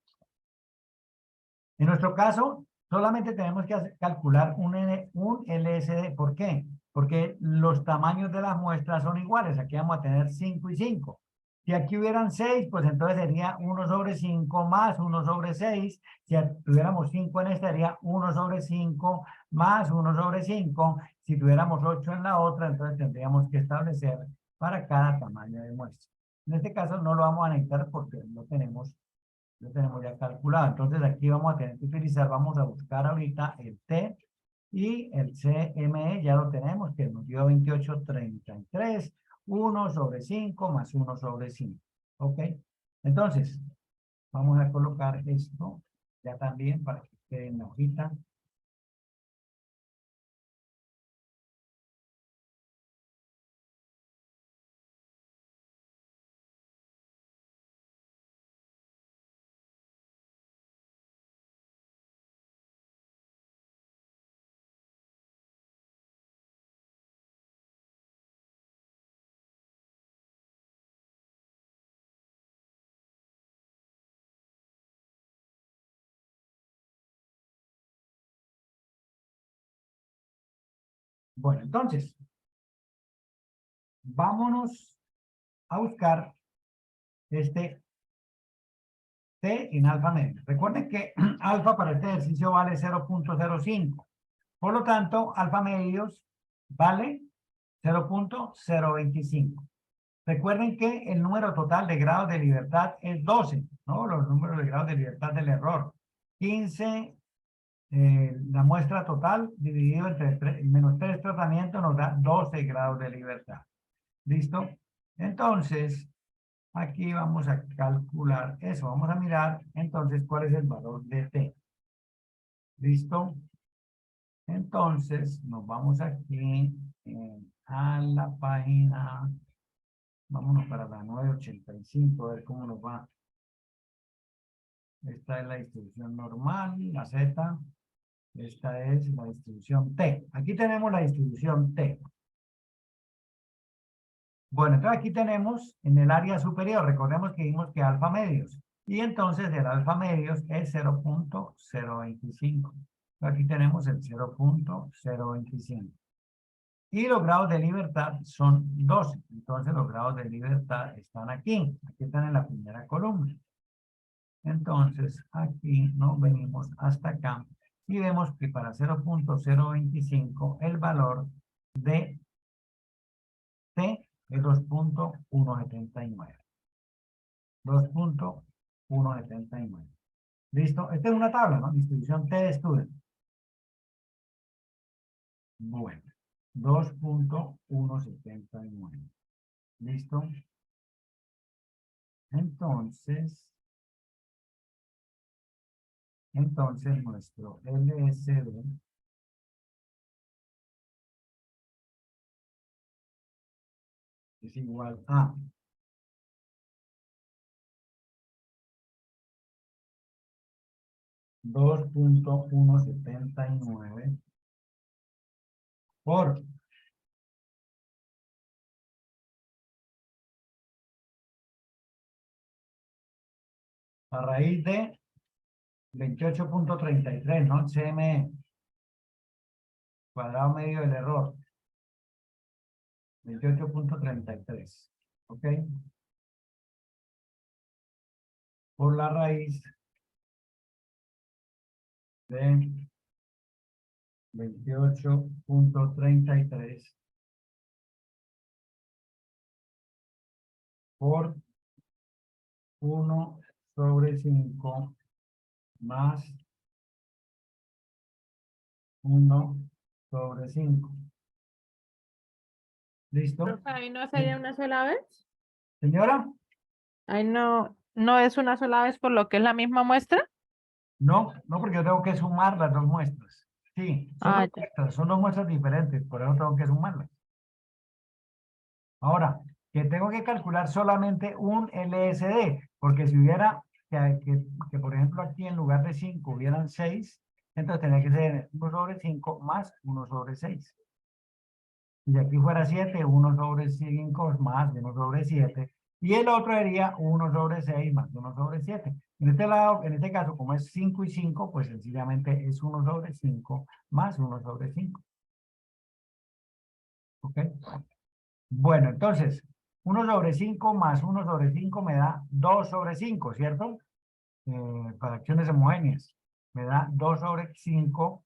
En nuestro caso, solamente tenemos que calcular un LSD. ¿Por qué? Porque los tamaños de las muestras son iguales. Aquí vamos a tener 5 y 5. Si aquí hubieran 6, pues entonces sería 1 sobre 5 más 1 sobre 6. Si tuviéramos 5 en esta, sería 1 sobre 5 más 1 sobre 5. Si tuviéramos 8 en la otra, entonces tendríamos que establecer para cada tamaño de muestra. En este caso no lo vamos a necesitar porque lo tenemos ya calculado. Entonces aquí vamos a tener que utilizar, vamos a buscar ahorita el T y el CME, ya lo tenemos, que nos dio 2833. 1 sobre 5 más 1 sobre 5. ¿Ok? Entonces, vamos a colocar esto ya también para que quede en la hojita. Bueno, entonces, vámonos a buscar este T en alfa medio. Recuerden que alfa para este ejercicio vale 0.05. Por lo tanto, alfa medios vale 0.025. Recuerden que el número total de grados de libertad es 12, ¿no? Los números de grados de libertad del error. 15, la muestra total dividido entre menos 3 tratamientos nos da 12 grados de libertad. ¿Listo? Entonces, aquí vamos a calcular eso. Vamos a mirar entonces cuál es el valor de T. ¿Listo? Entonces, nos vamos aquí a la página. Vámonos para la 985, a ver cómo nos va. Esta es la distribución normal, la Z. Esta es la distribución T. Aquí tenemos la distribución T. Bueno, entonces aquí tenemos en el área superior, recordemos que vimos que alfa medios. Y entonces el alfa medios es 0.025. Aquí tenemos el 0.025. Y los grados de libertad son 12. Entonces los grados de libertad están aquí. Aquí están en la primera columna. Entonces aquí nos venimos hasta acá y vemos que para 0.025 el valor de T es 2.179. 2.179. ¿Listo? Esta es una tabla, ¿no? Distribución T de student. Bueno, 2.179. ¿Listo? Entonces nuestro LSD es igual a 2.179 por a raíz de 28.33, ¿no? CM cuadrado medio del error. 28.33, ¿ok? Por la raíz de 28.33 por 1 sobre 5 más 1 sobre 5. ¿Listo? Profe, ¿ahí no sería una sola vez? Señora, Ahí no es una sola vez por lo que es la misma muestra. no, porque yo tengo que sumar las dos muestras. Sí, Ah, ya. son dos muestras diferentes, por eso tengo que sumarlas. Ahora, que tengo que calcular solamente un LSD, porque si hubiera, que por ejemplo aquí en lugar de 5 hubieran 6, entonces tendría que ser 1 sobre 5 más 1 sobre 6. Si aquí fuera 7, 1 sobre 5 más 1 sobre 7. Y el otro sería 1 sobre 6 más 1 sobre 7. En este lado, en este caso, como es 5 y 5, pues sencillamente es 1 sobre 5 más 1 sobre 5. ¿Ok? Bueno, entonces, 1 sobre 5 más 1 sobre 5 me da 2 sobre 5, ¿cierto? Fracciones homogéneas. Me da 2 sobre 5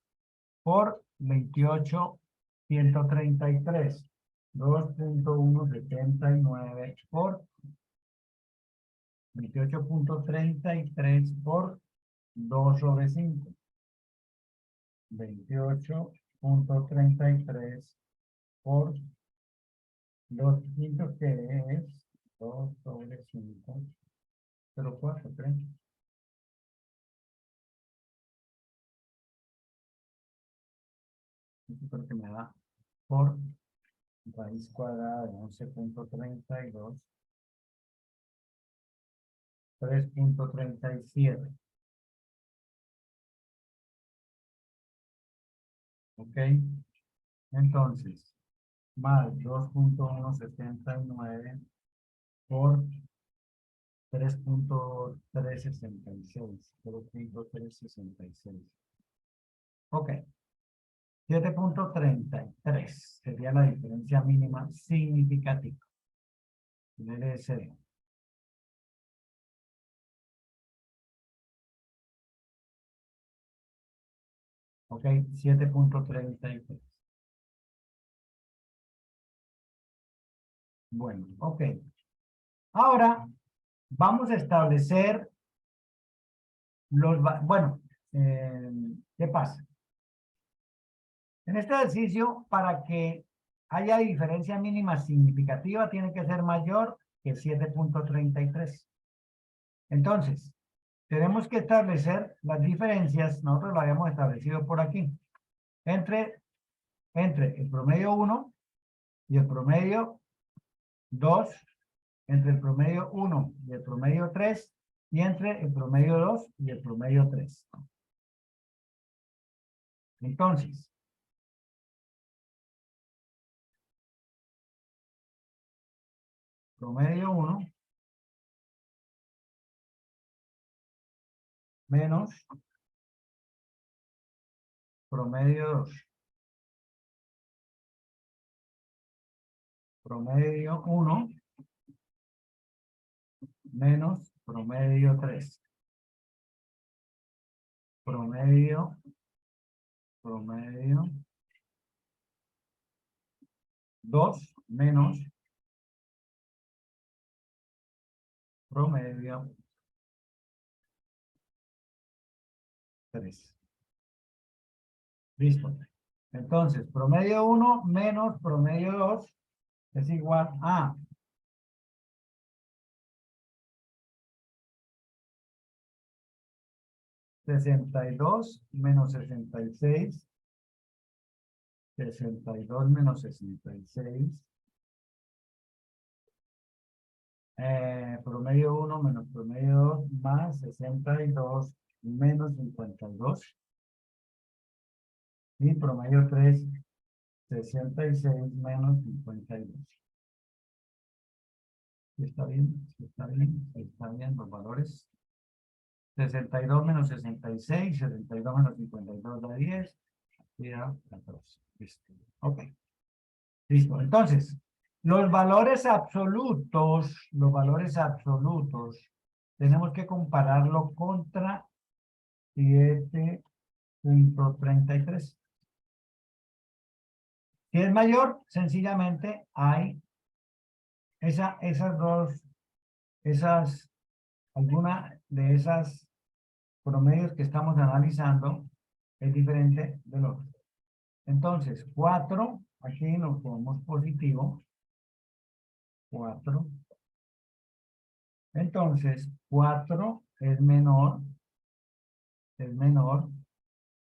por 28.133. 2.179 por 28.33 por 2 sobre 5. 28.33 por 200, que es 2 sobre 5, 0.4, 3. Esto es lo que me da por raíz cuadrada de 11.32, 3.37. ¿Ok? Entonces, más 2.179 por 3.366. 3.366. Ok. 7.33 sería la diferencia mínima significativa del LSD. Ok, 7.33. Bueno, ok. Ahora vamos a establecer bueno, ¿qué pasa? En este ejercicio, para que haya diferencia mínima significativa, tiene que ser mayor que 7.33. Entonces, tenemos que establecer las diferencias, nosotros lo habíamos establecido por aquí, entre el promedio 1 y el promedio 2, entre el promedio 1 y el promedio 3, y entre el promedio 2 y el promedio 3. Entonces, promedio 1 menos promedio 2. Promedio 1 menos promedio 3. Promedio promedio 2 menos promedio 3. Listo. Entonces, promedio 1 menos promedio 2 es igual a 62 menos 66. 62 menos 66. Promedio 1 menos promedio 2 más 62 menos 52. Y promedio 3, 66 menos 52. ¿Sí está bien? ¿Sí está bien? ¿Sí está bien los valores? 62 menos 66, 62 menos 52 da 10. Y da 14. Listo. Ok. Listo. Entonces, los valores absolutos, tenemos que compararlo contra 7.33. Si es mayor, sencillamente hay alguna de esas promedios que estamos analizando es diferente del otro. Entonces, 4, aquí nos ponemos positivo. 4. Entonces, 4 es menor.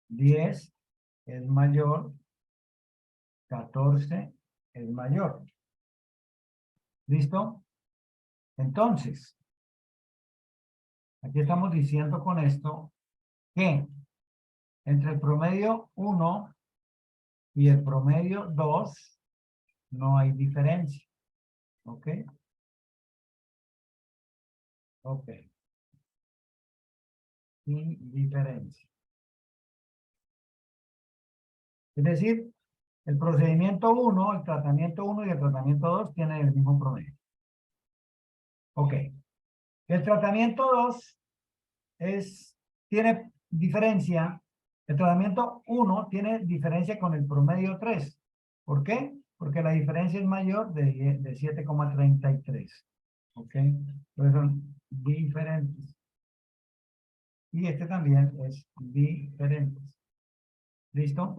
10 es mayor. 14 es mayor. ¿Listo? Entonces, aquí estamos diciendo con esto que entre el promedio 1 y el promedio 2 no hay diferencia. ¿Ok? Ok. Sin diferencia. Es decir, el procedimiento 1, el tratamiento 1 y el tratamiento 2 tienen el mismo promedio. Ok. El tratamiento 2 tiene diferencia. El tratamiento 1 tiene diferencia con el promedio 3. ¿Por qué? Porque la diferencia es mayor de 7,33. ¿Ok? Entonces son diferentes. Y este también es diferente. ¿Listo?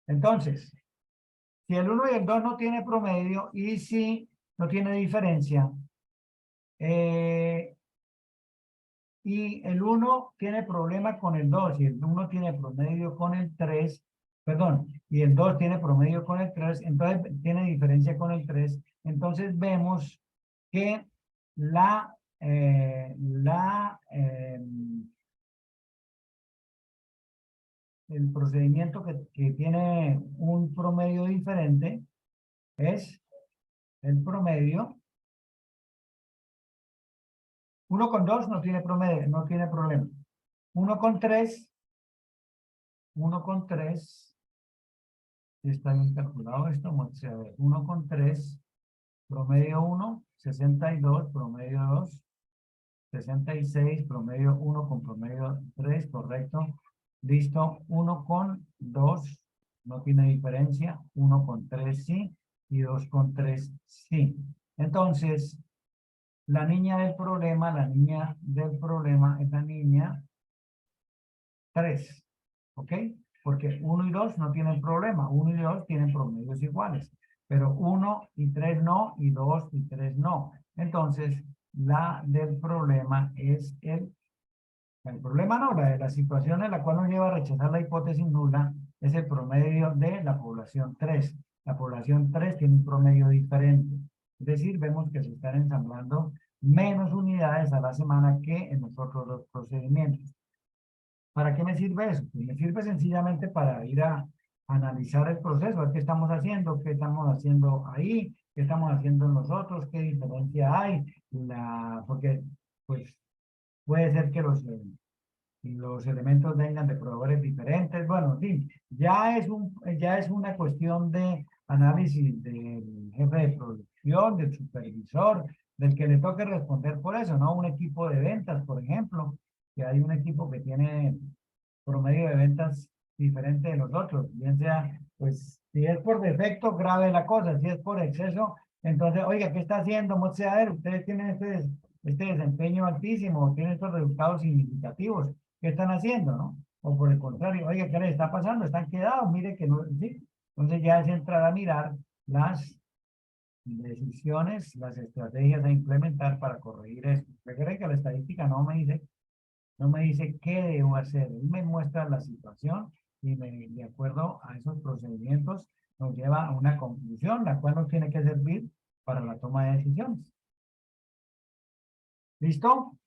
Entonces, si el 1 y el 2 no tiene promedio y si no tiene diferencia, y el 1 tiene problema con el 2 y el 1 tiene promedio con el 3, perdón, y el 2 tiene promedio con el 3, entonces tiene diferencia con el 3, entonces vemos que el procedimiento que tiene un promedio diferente es el promedio. 1 con 2 no tiene promedio, no tiene problema. 1 con 3, está bien calculado esto, vamos a ver, 1 con 3, promedio 1, 62, promedio 2, 66, promedio 1 con promedio 3, correcto. Listo, 1 con 2, no tiene diferencia, 1 con 3 sí, y 2 con 3 sí. Entonces, la niña del problema es la niña 3, ¿ok? Porque 1 y 2 no tienen problema, 1 y 2 tienen promedios iguales, pero 1 y 3 no, y 2 y 3 no. Entonces, la del problema es el problema no, la situación en la cual nos lleva a rechazar la hipótesis nula es el promedio de la población 3. La población 3 tiene un promedio diferente. Es decir, vemos que se están ensamblando menos unidades a la semana que en los otros dos procedimientos. ¿Para qué me sirve eso? Pues me sirve sencillamente para ir a analizar el proceso, a ver qué estamos haciendo ahí, qué estamos haciendo nosotros, qué diferencia hay, porque pues puede ser que los elementos vengan de proveedores diferentes, bueno, en fin, ya es una cuestión de análisis del jefe de producción, del supervisor, del que le toque responder por eso, ¿no? Un equipo de ventas, por ejemplo, que hay un equipo que tiene promedio de ventas diferente de los otros, bien sea, pues, si es por defecto, grave la cosa, si es por exceso, entonces, oiga, ¿qué está haciendo? Vamos a ver, ustedes tienen este desempeño altísimo, tienen estos resultados significativos, ¿qué están haciendo, no? O por el contrario, oiga, ¿qué les está pasando? Están quedados, mire que no, sí. Entonces ya es entrar a mirar las decisiones, las estrategias a implementar para corregir esto. Recuerden que la estadística no me dice qué debo hacer. Él me muestra la situación y de acuerdo a esos procedimientos nos lleva a una conclusión, la cual nos tiene que servir para la toma de decisiones. ¿Listo?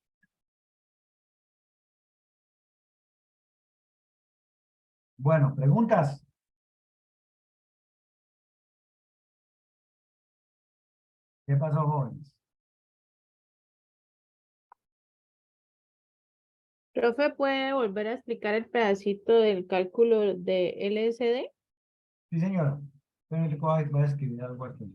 Bueno, preguntas. ¿Qué pasó, jóvenes? Profe, ¿puede volver a explicar el pedacito del cálculo de LSD? Sí, señora. Pero voy a escribir algo aquí.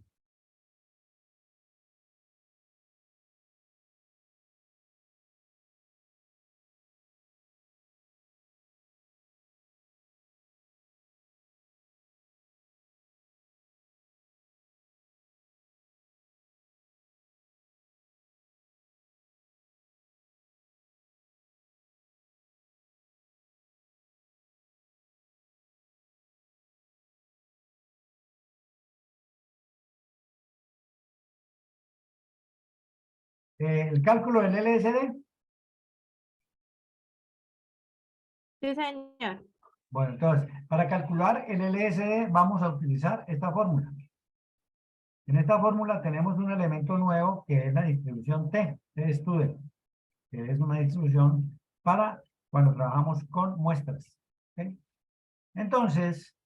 El cálculo del LSD. Sí, señor. Bueno, entonces, para calcular el LSD vamos a utilizar esta fórmula. En esta fórmula tenemos un elemento nuevo que es la distribución T, T-Student, que es una distribución para cuando trabajamos con muestras. ¿Ok? Entonces,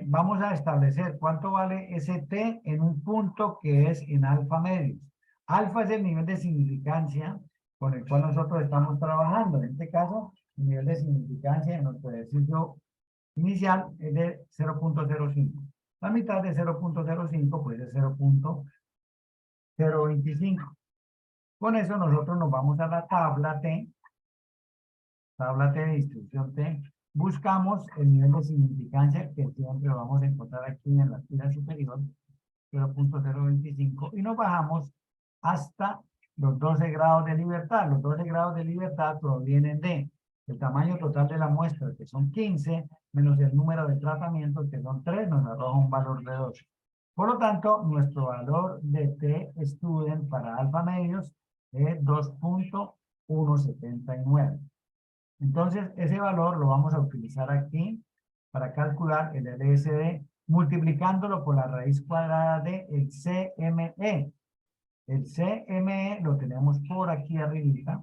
vamos a establecer cuánto vale ese T en un punto que es en alfa medios. Alfa es el nivel de significancia con el cual nosotros estamos trabajando. En este caso, el nivel de significancia en nuestro ejercicio inicial es de 0.05. La mitad de 0.05 pues es 0.025. Con eso nosotros nos vamos a la tabla T de distribución T. Buscamos el nivel de significancia que siempre lo vamos a encontrar aquí en la fila superior, 0.025, y nos bajamos hasta los 12 grados de libertad. Los 12 grados de libertad provienen de el tamaño total de la muestra, que son 15, menos el número de tratamientos, que son 3, nos arroja un valor de 12. Por lo tanto, nuestro valor de T-Student para alfa medios es 2.179. Entonces, ese valor lo vamos a utilizar aquí para calcular el LSD, multiplicándolo por la raíz cuadrada de el CME. El CME lo tenemos por aquí arriba,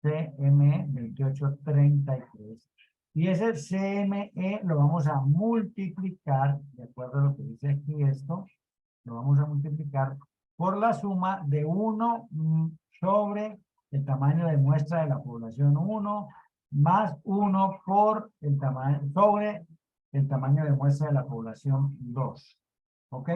CME 2833. Y ese CME lo vamos a multiplicar, de acuerdo a lo que dice aquí esto, lo vamos a multiplicar por la suma de 1 sobre el tamaño de muestra de la población 1, más 1 por el tamaño, sobre el tamaño de muestra de la población 2. ¿Ok?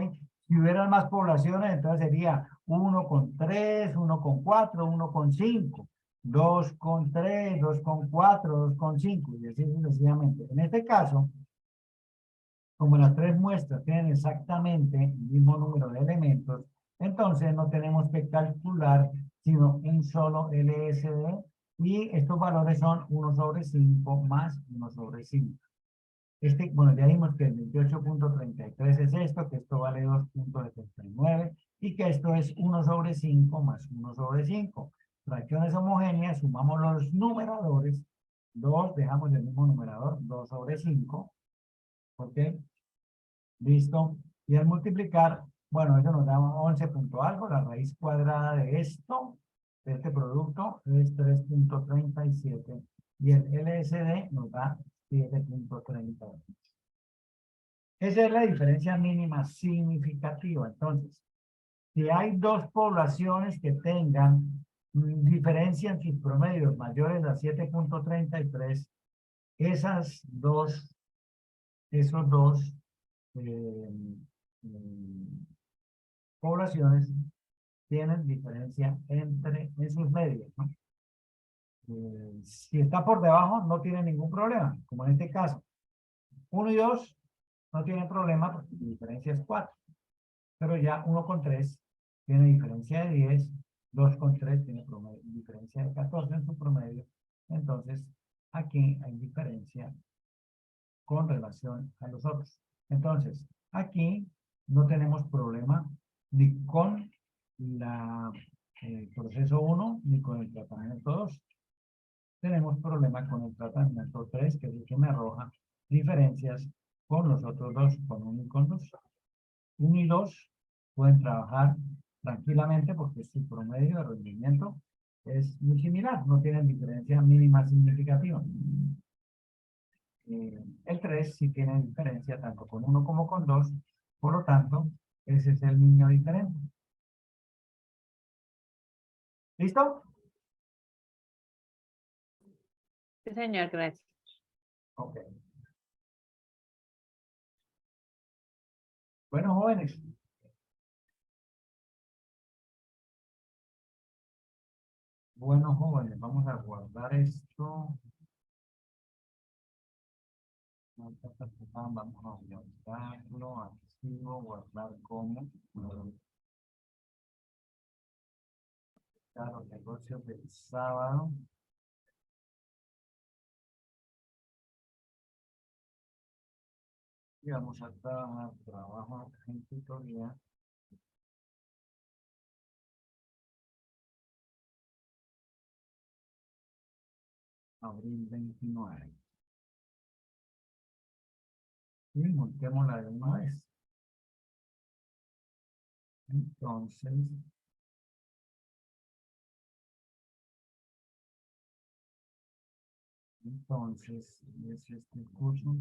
Si hubieran más poblaciones, entonces sería 1,3, 1,4, 1,5, 2,3, 2,4, 2,5, y así sucesivamente. En este caso, como las tres muestras tienen exactamente el mismo número de elementos, entonces no tenemos que calcular sino un solo LSD, y estos valores son 1 sobre 5 más 1 sobre 5. Bueno, ya vimos que el 28.33 es esto, que esto vale 2.79 y que esto es 1 sobre 5 más 1 sobre 5. Fracciones homogéneas, sumamos los numeradores, 2, dejamos el mismo numerador, 2 sobre 5, ¿ok? Listo. Y al multiplicar, bueno, eso nos da 11 punto algo, la raíz cuadrada de esto, de este producto, es 3.37. Y el LSD nos da 7.30. Esa es la diferencia mínima significativa. Entonces, si hay dos poblaciones que tengan diferencia en sus promedios mayores a 7.33, esos dos eh, poblaciones tienen diferencia en sus medios, ¿no? Si está por debajo, no tiene ningún problema, como en este caso. 1 y 2 no tienen problema porque la diferencia es 4. Pero ya 1 con 3 tiene diferencia de 10, 2 con 3 tiene diferencia de 14 en su promedio. Entonces, aquí hay diferencia con relación a los otros. Entonces, aquí no tenemos problema ni con el proceso 1 ni con el tratamiento 2. Tenemos problema con el tratamiento 3, que es el que me arroja diferencias con los otros dos, con 1 y con 2. 1 y 2 pueden trabajar tranquilamente porque su promedio de rendimiento es muy similar, no tienen diferencia mínima significativa. El 3 sí tiene diferencia tanto con 1 como con 2, por lo tanto, ese es el niño diferente. ¿Listo? Sí, señor, gracias. Ok. Bueno, jóvenes. Bueno, jóvenes, vamos a guardar esto. Vamos a guardarlo, archivo, guardar como. Los negocios del sábado. Y vamos a trabajar trabajo en tutoría. Abril 29. Y montémosla de una vez. Entonces, es este curso.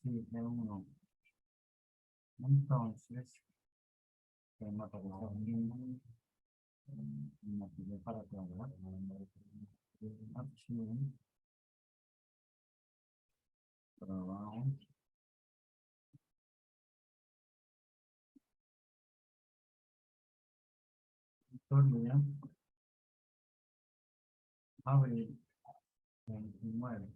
Sí, de uno. Entonces, tema para material para trabajar. Archivo. Trabajo. Tutoría. Abril 29.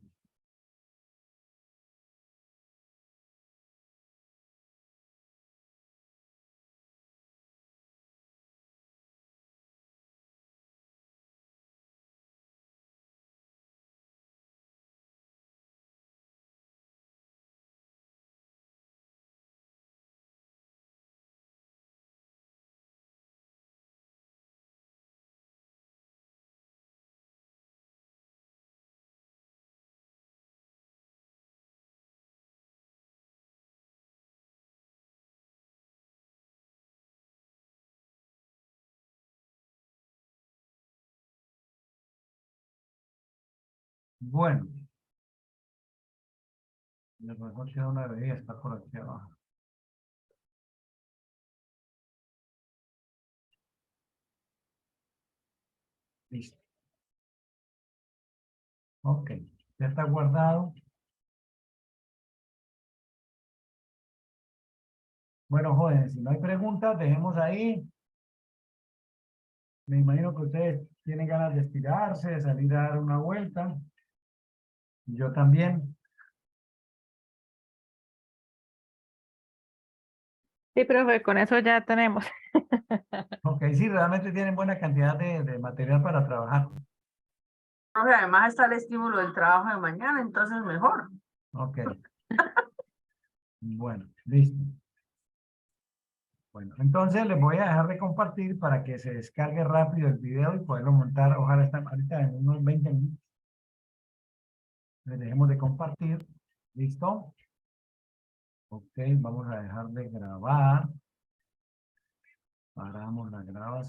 Bueno, la mejor que una debería estar por aquí abajo. Listo. Ok, ya está guardado. Bueno, jóvenes, si no hay preguntas, dejemos ahí. Me imagino que ustedes tienen ganas de estirarse, de salir a dar una vuelta. Yo también. Sí, profe, con eso ya tenemos. Ok, sí, realmente tienen buena cantidad de material para trabajar. Profe, además está el estímulo del trabajo de mañana, entonces mejor. Ok. Bueno, listo. Bueno, entonces les voy a dejar de compartir para que se descargue rápido el video y poderlo montar, ojalá esta ahorita en unos 20 minutos. Les dejemos de compartir. ¿Listo? Ok, vamos a dejar de grabar. Paramos la grabación.